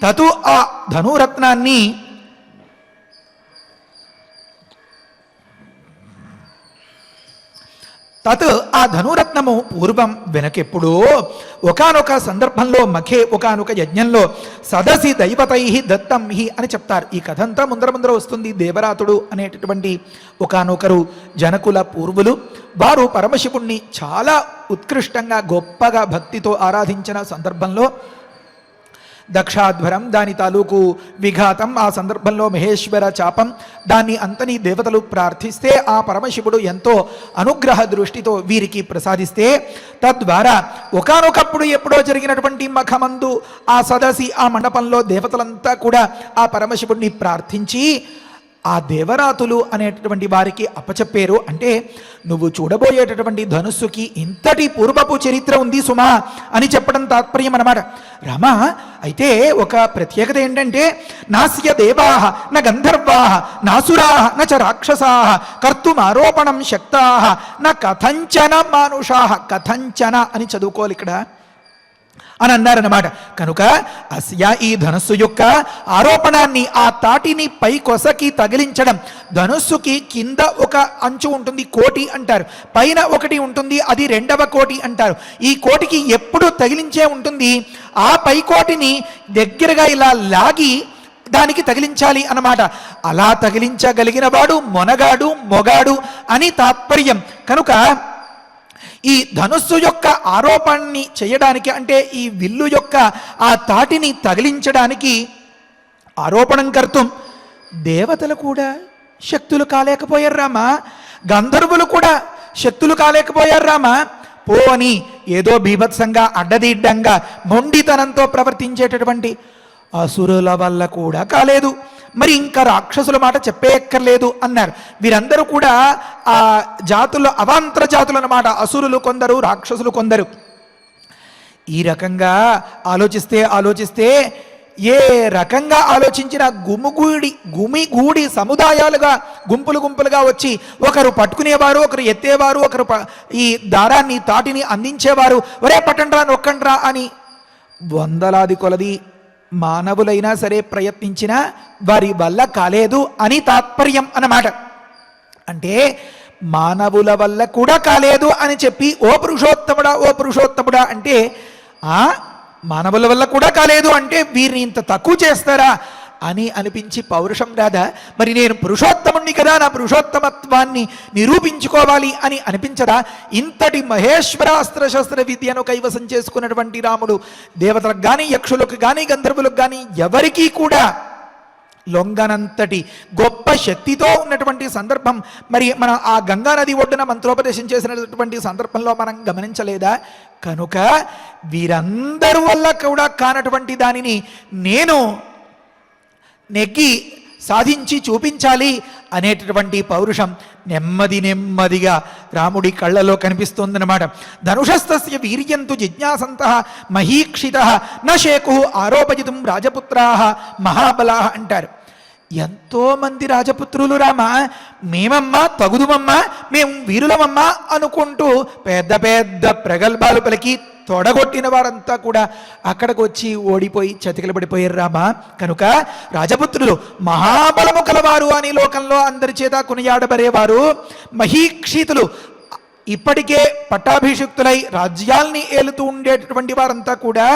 తతు ఆ ధనురత్నాన్ని ఆ ధనురత్నము పూర్వం వెనకెప్పుడో ఒకానొక సందర్భంలో మఖే ఒకానొక యజ్ఞంలో సదసి దైవతై దత్తం హి అని చెప్తారు. ఈ కథ అంతా ముందర వస్తుంది. దేవరాతుడు అనేటటువంటి ఒకానొకరు జనకుల పూర్వులు, వారు పరమశివుణ్ణి చాలా ఉత్కృష్టంగా గొప్పగా భక్తితో ఆరాధించిన సందర్భంలో దక్షాధ్వరం, దాని తాలూకు విఘాతం, ఆ సందర్భంలో మహేశ్వర చాపం, దాన్ని అంతని దేవతలు ప్రార్థిస్తే ఆ పరమశివుడు ఎంతో అనుగ్రహ దృష్టితో వీరికి ప్రసాదిస్తే తద్వారా ఒకానొకప్పుడు ఎప్పుడో జరిగినటువంటి మఖమందు ఆ సదసి, ఆ మండపంలో దేవతలంతా కూడా ఆ పరమశివుడిని ప్రార్థించి ఆ దేవరాతులు అనేటటువంటి వారికి అప్పచెప్పారు. అంటే నువ్వు చూడబోయేటటువంటి ధనుస్సుకి ఇంతటి పూర్వపు చరిత్ర ఉంది సుమా అని చెప్పడం తాత్పర్యం అన్నమాట. రామ, అయితే ఒక ప్రత్యేకత ఏంటంటే నాస్య దేవాః న గంధర్వాః నాసురాః న చ రాక్షసాః కర్తుమారోపణం శక్తాః న కథంచన మానుషాః. కథంచన అని చదువుకోవాలి ఇక్కడ అని అన్నారన్నమాట. కనుక అస్య, ఈ ధనుస్సు యొక్క ఆరోపణాన్ని, ఆ తాటిని పై కొసకి తగిలించడం, ధనుస్సుకి కింద ఒక అంచు ఉంటుంది, కోటి అంటారు, పైన ఒకటి ఉంటుంది, అది రెండవ కోటి అంటారు. ఈ కోటికి ఎప్పుడు తగిలించే ఉంటుంది. ఆ పై కోటిని దగ్గరగా ఇలా లాగి దానికి తగిలించాలి అన్నమాట. అలా తగిలించగలిగిన వాడు మొగాడు అని తాత్పర్యం. కనుక ఈ ధనుస్సు యొక్క ఆరోపణని చేయడానికి, అంటే ఈ విల్లు యొక్క ఆ తాటిని తగిలించడానికి ఆరోపణం కర్తం దేవతలు కూడా శక్తులు కాలేకపోయారు రామా, గంధర్వులు కూడా శక్తులు కాలేకపోయారు రామా. పోని ఏదో బీభత్సంగా, అడ్డదిడ్డంగా, మొండితనంతో ప్రవర్తించేటటువంటి అసురుల వల్ల కూడా కాలేదు, మరి ఇంకా రాక్షసుల మాట చెప్పేయక్కర్లేదు అన్నారు. వీరందరూ కూడా ఆ జాతుల్లో అవాంతర జాతులు అన్నమాట. అసురులు కొందరు, రాక్షసులు కొందరు. ఈ రకంగా ఆలోచిస్తే ఏ రకంగా ఆలోచించిన గుమిగూడి సముదాయాలుగా గుంపులుగా వచ్చి ఒకరు పట్టుకునేవారు, ఒకరు ఎత్తేవారు, ఒకరు ఈ దారాన్ని తాటిని అందించేవారు. ఒరే పట్టండ్రా నొక్కండ్రా అని వందలాది కొలది మానవులైనా సరే ప్రయత్నించినా వారి వల్ల కాలేదు అని తాత్పర్యం అన్నమాట. అంటే మానవుల వల్ల కూడా కాలేదు అని చెప్పి ఓ పురుషోత్తముడా అంటే మానవుల వల్ల కూడా కాలేదు అంటే వీరిని ఇంత తక్కువ చేస్తారా అని అనిపించి పౌరుషం రాదా? మరి నేను పురుషోత్తముణ్ణి కదా, నా పురుషోత్తమత్వాన్ని నిరూపించుకోవాలి అని అనిపించదా? ఇంతటి మహేశ్వరాస్త్ర శస్త్ర విద్యను కైవసం చేసుకున్నటువంటి రాముడు దేవతలకు కానీ, యక్షులకు కానీ, గంధర్వులకు కానీ ఎవరికీ కూడా లొంగనంతటి గొప్ప శక్తితో ఉన్నటువంటి సందర్భం మరి మనం ఆ గంగా నది ఒడ్డున మంత్రోపదేశం చేసినటువంటి సందర్భంలో మనం గమనించలేదా? కనుక వీరందరి వల్ల కూడా కానటువంటి దానిని నేను నెగ్గి సాధించి చూపించాలి అనేటటువంటి పౌరుషం నెమ్మదిగా రాముడి కళ్ళలో కనిపిస్తోందన్నమాట. ధనుషస్తస్య వీర్యంతు జిజ్ఞాసంతః మహీక్షితః న శేకు ఆరోపయితుం రాజపుత్రాః మహాబలాః అంటారు. ఎంతోమంది రాజపుత్రులు రామ, మేమమ్మా తగుదుమమ్మా, మేము వీరులమమ్మా అనుకుంటూ పెద్ద పెద్ద ప్రగల్భాలు పలికి తొడగొట్టిన వారంతా కూడా అక్కడికి వచ్చి ఓడిపోయి చతికిల పడిపోయారు రామ. కనుక రాజపుత్రులు మహాబలము కలవారు అని లోకంలో అందరి చేత కొనియాడబడేవారు. మహీక్షితులు ఇప్పటికే పట్టాభిషిక్తులై రాజ్యాల్ని ఏలుతూ ఉండేటటువంటి వారంతా కూడా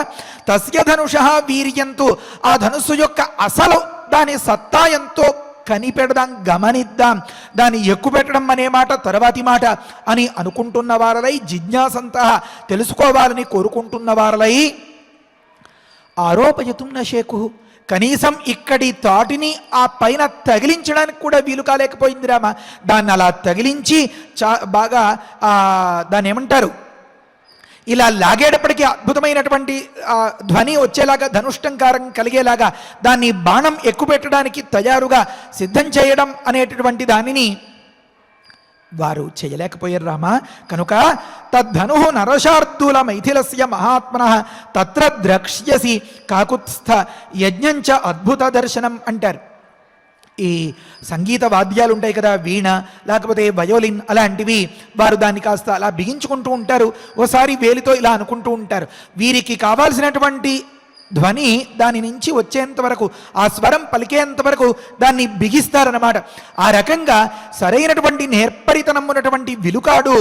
తస్య ధనుషః వీర్యంతు, ఆ ధనుస్సు యొక్క అసలు దాని సత్తా ఎంతో కనిపెడదాం, గమనిద్దాం, దాన్ని ఎక్కుపెట్టడం అనే మాట తర్వాతి మాట అని అనుకుంటున్న వారలై, జిజ్ఞాసంతః తెలుసుకోవాలని కోరుకుంటున్న వారలై, ఆరోపయతుం న శేకు, కనీసం ఇక్కడి తాటిని ఆ పైన తగిలించడానికి కూడా వీలు కాలేకపోయింది రామ. దాన్ని అలా తగిలించి బాగా దాన్ని ఏమంటారు, ఇలా లాగేటప్పటికీ అద్భుతమైనటువంటి ధ్వని వచ్చేలాగా, ధనుష్టంకారం కలిగేలాగా దాన్ని బాణం ఎక్కుపెట్టడానికి తయారుగా సిద్ధం చేయడం అనేటటువంటి దానిని వారు చేయలేకపోయారు రామ. కనుక తద్ధను నరశార్దూల మైథిలస్య మహాత్మనః తత్ర ద్రక్ష్యసి కాకుత్స్థ యజ్ఞంచ అద్భుత దర్శనం అంటారు. ఈ సంగీత వాద్యాలు ఉంటాయి కదా, వీణ లేకపోతే వయోలిన్ అలాంటివి, వారు దాన్ని కాస్త అలా బిగించుకుంటూ ఉంటారు, ఓసారి వేలితో ఇలా అనుకుంటూ ఉంటారు. వీరికి కావాల్సినటువంటి ధ్వని దాని నుంచి వచ్చేంత వరకు, ఆ స్వరం పలికేంత వరకు దాన్ని బిగిస్తారన్నమాట. ఆ రకంగా సరైనటువంటి నేర్పరితనం ఉన్నటువంటి విలుకాడు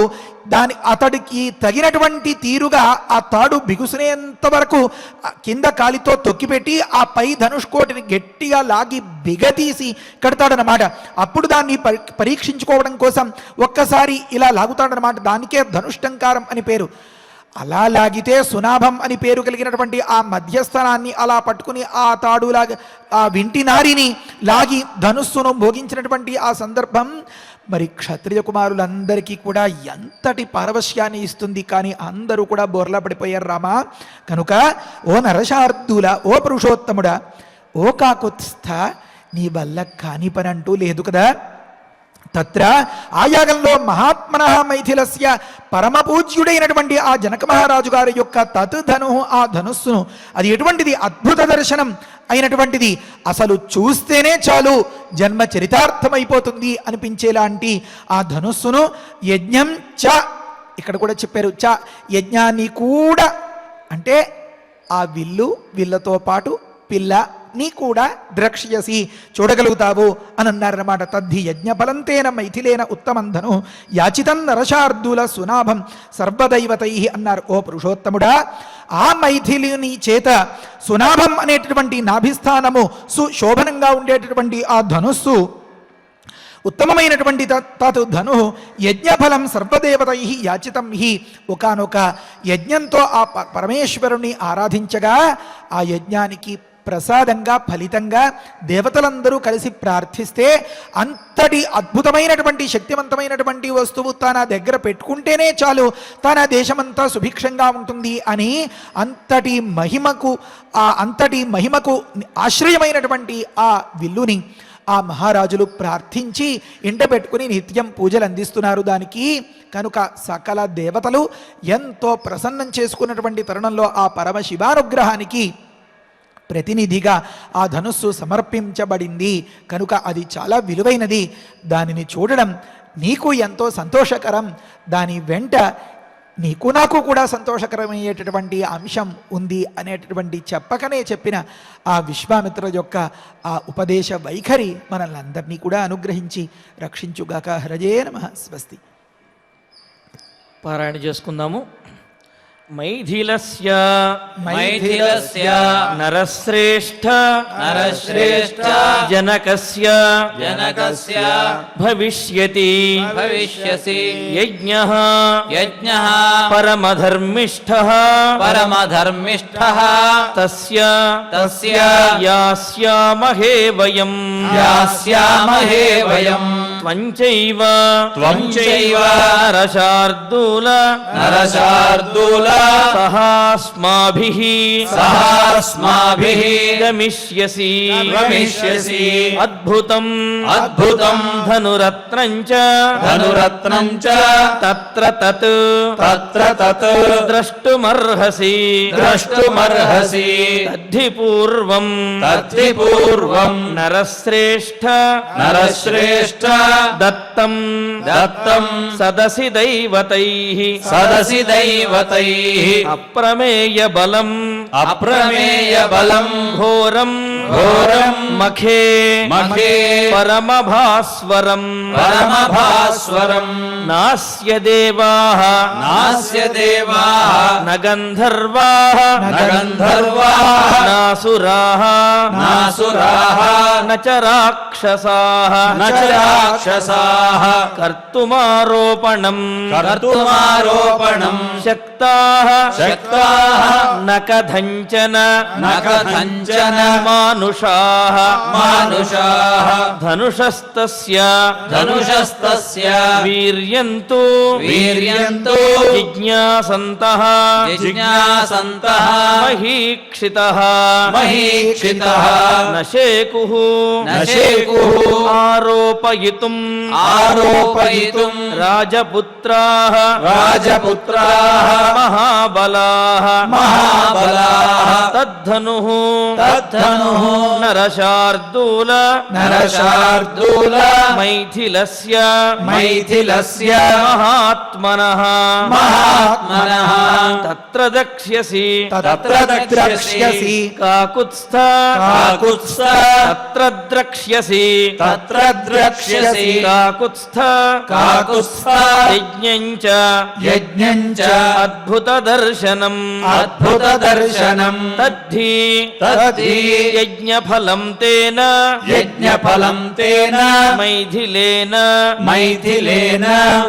అతడికి తగినటువంటి తీరుగా ఆ తాడు బిగుసునేంత వరకు కింద కాలితో తొక్కిపెట్టి ఆ పై ధనుష్కోటిని గట్టిగా లాగి బిగతీసి కడతాడనమాట. అప్పుడు దాన్ని పరీక్షించుకోవడం కోసం ఒక్కసారి ఇలా లాగుతాడనమాట. దానికే ధనుష్టంకారం అని పేరు. అలా లాగితే సునాభం అని పేరు కలిగినటువంటి ఆ మధ్యస్థానాన్ని అలా పట్టుకుని ఆ తాడులాగా ఆ వింటి నారిని లాగి ధనుస్సును భోగించినటువంటి ఆ సందర్భం మరి క్షత్రియ కుమారులందరికీ కూడా ఎంతటి పారవశ్యాన్ని ఇస్తుంది. కానీ అందరూ కూడా బోర్లా పడిపోయారు రామా. కనుక ఓ నరశార్దూల, ఓ పురుషోత్తముడా, ఓ కాకుత్స్థ, నీ వల్ల కాని పని అంటూ లేదు కదా. తత్ర ఆయాగంలో మహాత్మనః మైథిలస్య పరమ పూజ్యుడైనటువంటి ఆ జనక మహారాజు గారి యొక్క తత్ ధను, ఆ ధనుస్సును, అది ఎటువంటిది, అద్భుత దర్శనం అయినటువంటిది, అసలు చూస్తేనే చాలు జన్మ చరితార్థమైపోతుంది అనిపించేలాంటి ఆ ధనుస్సును యజ్ఞం చ, ఇక్కడ కూడా చెప్పారు చ, యజ్ఞాన్ని కూడా, అంటే ఆ విల్లతో పాటు పిల్లని కూడా ద్రక్ష్యసి, చూడగలుగుతావు అని అన్నారన్నమాట. తద్ధి యజ్ఞఫలంతేన మైథిలేన ఉత్తమంధను యాచితం నరశార్దూల సునాభం సర్వదైవతై అన్నారు. ఓ పురుషోత్తముడా, ఆ మైథిలిని చేత సునాభం అనేటటువంటి నాభిస్థానము సుశోభనంగా ఉండేటటువంటి ఆ ధనుస్సు, ఉత్తమమైనటువంటి తత్ ధను యజ్ఞఫలం సర్వదేవతై యాచితం హి, ఒకానొక యజ్ఞంతో ఆ పరమేశ్వరుని ఆరాధించగా ఆ యజ్ఞానికి ప్రసాదంగా ఫలితంగా దేవతలందరూ కలిసి ప్రార్థిస్తే అంతటి అద్భుతమైనటువంటి శక్తివంతమైనటువంటి వస్తువు తన దగ్గర పెట్టుకుంటేనే చాలు తన దేశమంతా సుభిక్షంగా ఉంటుంది అని అంతటి మహిమకు ఆశ్రయమైనటువంటి ఆ విల్లుని ఆ మహారాజులు ప్రార్థించి ఇంట పెట్టుకుని నిత్యం పూజలు అందిస్తున్నారు దానికి. కనుక సకల దేవతలు ఎంతో ప్రసన్నం చేసుకున్నటువంటి తరుణంలో ఆ పరమశివానుగ్రహానికి ప్రతినిధిగా ఆ ధనుస్సు సమర్పించబడింది. కనుక అది చాలా విలువైనది. దానిని చూడడం నీకు ఎంతో సంతోషకరం. దాని వెంట నీకు నాకు కూడా సంతోషకరమయ్యేటటువంటి అంశం ఉంది అనేటటువంటి చెప్పకనే చెప్పిన ఆ విశ్వామిత్ర యొక్క ఆ ఉపదేశ వైఖరి మనల్ని అందరినీ కూడా అనుగ్రహించి రక్షించుగాక. హరజే నమః. స్వస్తి. పారాయణ చేసుకుందాము. మైథిలస్య నరశ్రేష్ఠ జనకస్య భవిష్యతి యజ్ఞః పరమధర్మిష్ఠః తస్య యాస్యామహే వయం త్వంచైవ నరశార్దూల సహాస్మాభిః గమిష్యసి అద్భుతం ధనురత్నం చ తత్ర తత్ ద్రష్టుమర్హసి తద్ధి పూర్వం నరశ్రేష్ఠ దత్తం సదసి దైవతైః అప్రమేయ బలం ఘోరం మఖే పరమభాస్వరం నాస్య దేవాః న గంధర్వాః నాసురాః న చ రాక్షసాః కర్తుమారోపణం శక్తాః న కథంచన మానుషాః ధనుషస్తస్య వీర్యంతు జిజ్ఞాసంతః మహీక్షితః నశేకుః ఆరోపయితుం రాజపుత్రాః మహాబలాః తద్ధనుః నరశార్దూల మైథిలస్య మహాత్మనః తత్ర ద్రక్ష్యసి కాకుత్స్థ తత్ర ద్రక్ష్యసి కాకుత్స్థ యజ్ఞం చ అద్భుత దర్శనం తద్ధి యజ్ఞఫలం తేన మైథిలేన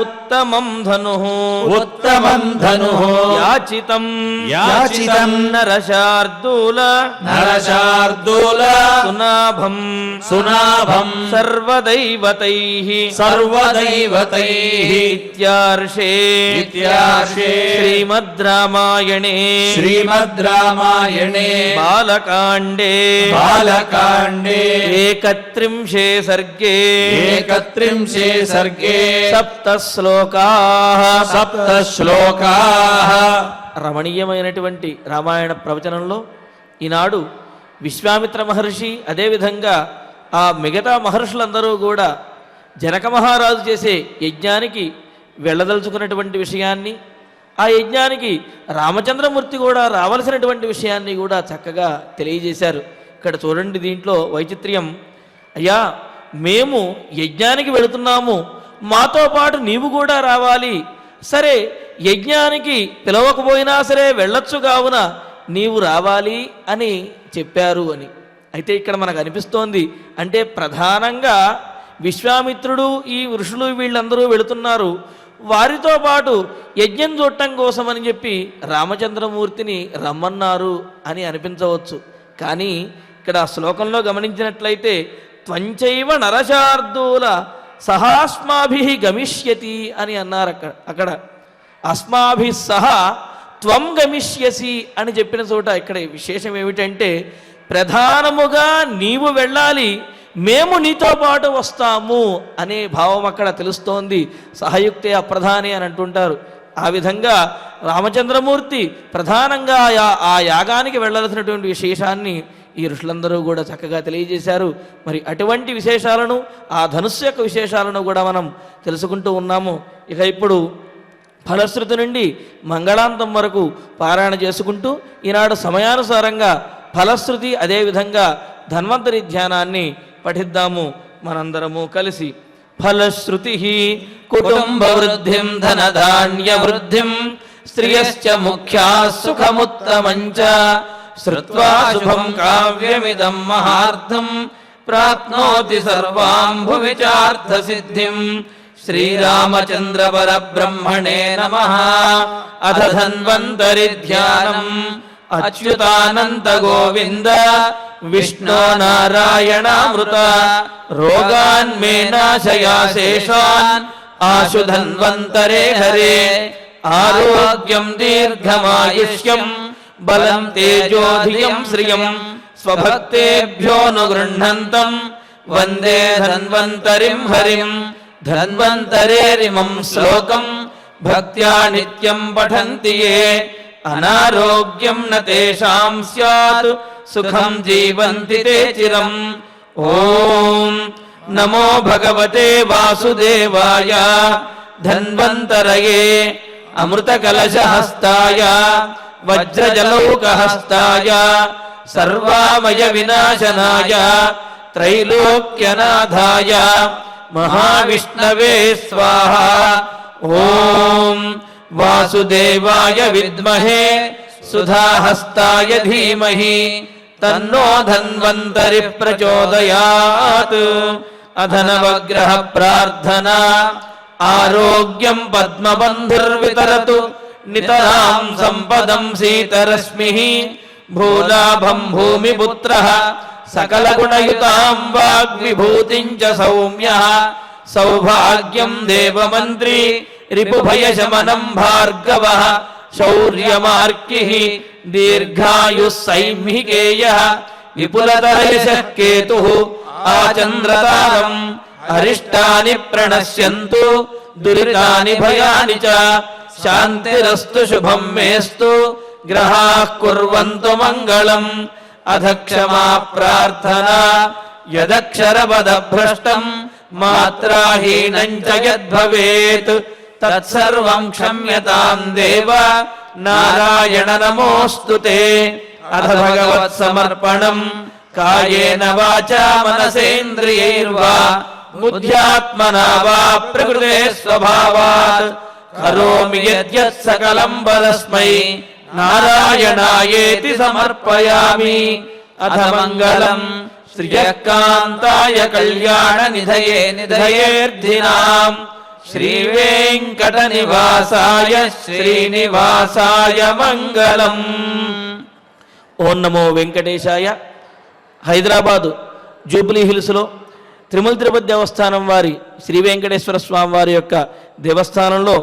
ఉత్తమం ధనుః యాచితం నరశార్దూల సునాభం సర్వదైవతైః ఇత్యార్షే శ్రీమద్ రామాయణే బాలకాండే ఏకత్రింశే సర్గే సప్త శ్లోకాః. రమణీయమైనటువంటి రామాయణ ప్రవచనంలో ఈనాడు విశ్వామిత్ర మహర్షి అదేవిధంగా ఆ మిగతా మహర్షులందరూ కూడా జనక మహారాజు చేసే యజ్ఞానికి వెళ్ళదలుచుకున్నటువంటి విషయాన్ని, ఆ యజ్ఞానికి రామచంద్రమూర్తి కూడా రావలసినటువంటి విషయాన్ని కూడా చక్కగా తెలియజేశారు. ఇక్కడ చూడండి, దీంట్లో వైచిత్ర్యం. అయ్యా, మేము యజ్ఞానికి వెళుతున్నాము, మాతో పాటు నీవు కూడా రావాలి. సరే, యజ్ఞానికి పిలవకపోయినా సరే వెళ్ళొచ్చు, కావున నీవు రావాలి అని చెప్పారు అని. అయితే ఇక్కడ మనకు అనిపిస్తోంది, అంటే ప్రధానంగా విశ్వామిత్రుడు ఈ ఋషులు వీళ్ళందరూ వెళుతున్నారు, వారితో పాటు యజ్ఞం చూడటం కోసం అని చెప్పి రామచంద్రమూర్తిని రమ్మన్నారు అని అనిపించవచ్చు. కానీ ఇక్కడ శ్లోకంలో గమనించినట్లయితే త్వంచైవ నరశార్దూల సహాస్మాభి గమిష్యతి అని అన్నారు. అక్కడ అస్మాభి సహా త్వం గమిష్యసి అని చెప్పిన చోట ఇక్కడ విశేషం ఏమిటంటే ప్రధానముగా నీవు వెళ్ళాలి, మేము నీతో పాటు వస్తాము అనే భావం అక్కడ తెలుస్తోంది. సహయుక్తే అప్రధానే అని అంటుంటారు. ఆ విధంగా రామచంద్రమూర్తి ప్రధానంగా ఆ యాగానికి వెళ్ళాల్సినటువంటి విశేషాన్ని ఈ ఋషులందరూ కూడా చక్కగా తెలియజేశారు. మరి అటువంటి విశేషాలను, ఆ ధనుస్సు యొక్క విశేషాలను కూడా మనం తెలుసుకుంటూ ఉన్నాము. ఇక ఇప్పుడు ఫలశ్రుతి నుండి మంగళాంతం వరకు పారాయణ చేసుకుంటూ ఈనాడు సమయానుసారంగా ఫలశ్రుతి అదేవిధంగా ధన్వంతరి ధ్యానాన్ని పఠిద్దాము మనందరము కలిసి. ఫలశ్రుతి కుటుంబ వృద్ధిం ధనధాన్య వృద్ధిం స్త్రియశ్చ ముఖ్యా సుఖముత్తమంచ శ్రుత్వా శుభం కావ్యమిదం మహార్థం ప్రాప్నోతి సర్వాం భువి చార్థ సిద్ధిం. శ్రీరామచంద్ర పరబ్రహ్మణే నమః. అథ ధన్వంతరి ధ్యానం. అచ్యుతానంత గోవింద విష్ణో నారాయణామృత రోగాన్ మే నాశయా శేషాన్ ఆశు ధన్వంతరే హరే. ఆరోగ్యం దీర్ఘమాయుష్యం బలం తేజోధియం శ్రియం స్వభక్తేభ్యోనుగృహ్ణంతం వందే ధన్వంతరిం హరిం. ధన్వంతరేరిమం శ్లోకం భక్త్యా నిత్యం పఠంతి యే అనారోగ్యం న తేషాం స్యాత్ సుఖం జీవంతి తే చిరం. ఓం నమో భగవతే వాసుదేవాయ ధన్వంతరయే అమృతకలశహస్తాయ వజ్రజలౌకహస్తాయ సర్వామయ వినాశనాయ త్రైలోక్యనాథాయ మహావిష్ణవే స్వాహా. ఓం వాసుదేవాయ విద్మహే సుధాహస్తాయ ధీమహి తన్నో ధన్వంతరి ప్రచోదయాత్. అధనవగ్రహ ప్రార్థనా. ఆరోగ్యం పద్మబంధుర్వితరతు నితరాం సంపదం శీతరశ్మిః. భూలాభం భూమిపుత్రః సకలగుణయుతాం వాగ్విభూతిం చ సౌమ్యః. సౌభాగ్యం దేవమంత్రి రిపుభయశమనం భార్గవః. శౌర్యమార్కిః దీర్ఘాయుః సైంహికేయః. విపులతరయశః కేతుః ఆచంద్రతారం. అరిష్టాని ప్రణశ్యంతు దురితాని భయాని చ. శాంతిరస్తు శుభం మేస్తు గ్రహాః కుర్వంతు మంగళం. అధక్షమా ప్రార్థనా. యదక్షరపదభ్రష్టం మాత్రాహీనం చ యద్భవేత్ తత్సర్వం క్షమ్యతాం దేవ నారాయణ నమోస్తుతే. అథ భగవత్ సమర్పణం. కాయేన వాచా మనసేంద్రియైర్వా బుద్ధ్యాత్మనా వా ప్రకృతే స్వభావాత్ కరోమి యద్యత్ సకలం పరస్మై నారాయణాయేతి సమర్పయామి. అథ మంగళం శ్రియకాంతాయ కళ్యాణ నిధయే నిధయేర్ధినాం శ్రీవేంకట నివాసాయ శ్రీనివాసాయ మంగళం. ఓం నమో వెంకటేశాయ. హైదరాబాదు జూబ్లీ హిల్స్లో తిరుమల తిరుపతి దేవస్థానం వారి శ్రీ వెంకటేశ్వర స్వామి వారి యొక్క దేవస్థానంలో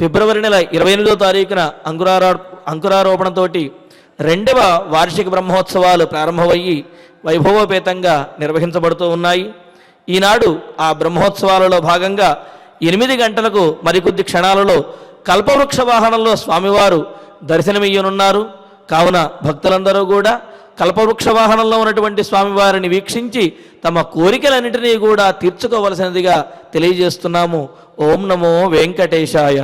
ఫిబ్రవరి నెల 28వ తారీఖున అంకురారోపణతో 2వ వార్షిక బ్రహ్మోత్సవాలు ప్రారంభమయ్యి వైభవోపేతంగా నిర్వహించబడుతూ ఉన్నాయి. ఈనాడు ఆ బ్రహ్మోత్సవాలలో భాగంగా 8 గంటలకు మరికొద్ది క్షణాలలో కల్పవృక్ష వాహనంలో స్వామివారు దర్శనమియ్యనున్నారు. కావున భక్తులందరూ కూడా కల్పవృక్ష వాహనంలో ఉన్నటువంటి స్వామివారిని వీక్షించి తమ కోరికలన్నింటినీ కూడా తీర్చుకోవలసినదిగా తెలియజేస్తున్నాము. ఓం నమో వెంకటేశాయ.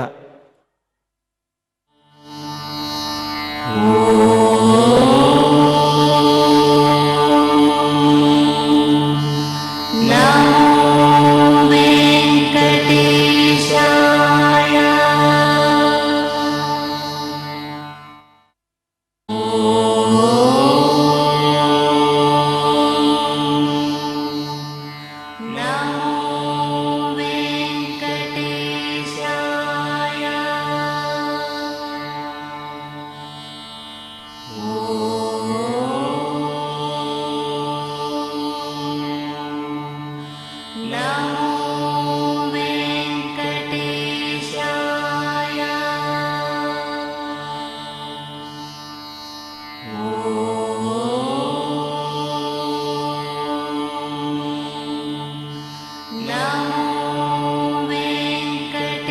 नमो वेङ्कटेशाय नमो वेङ्कटेशाय।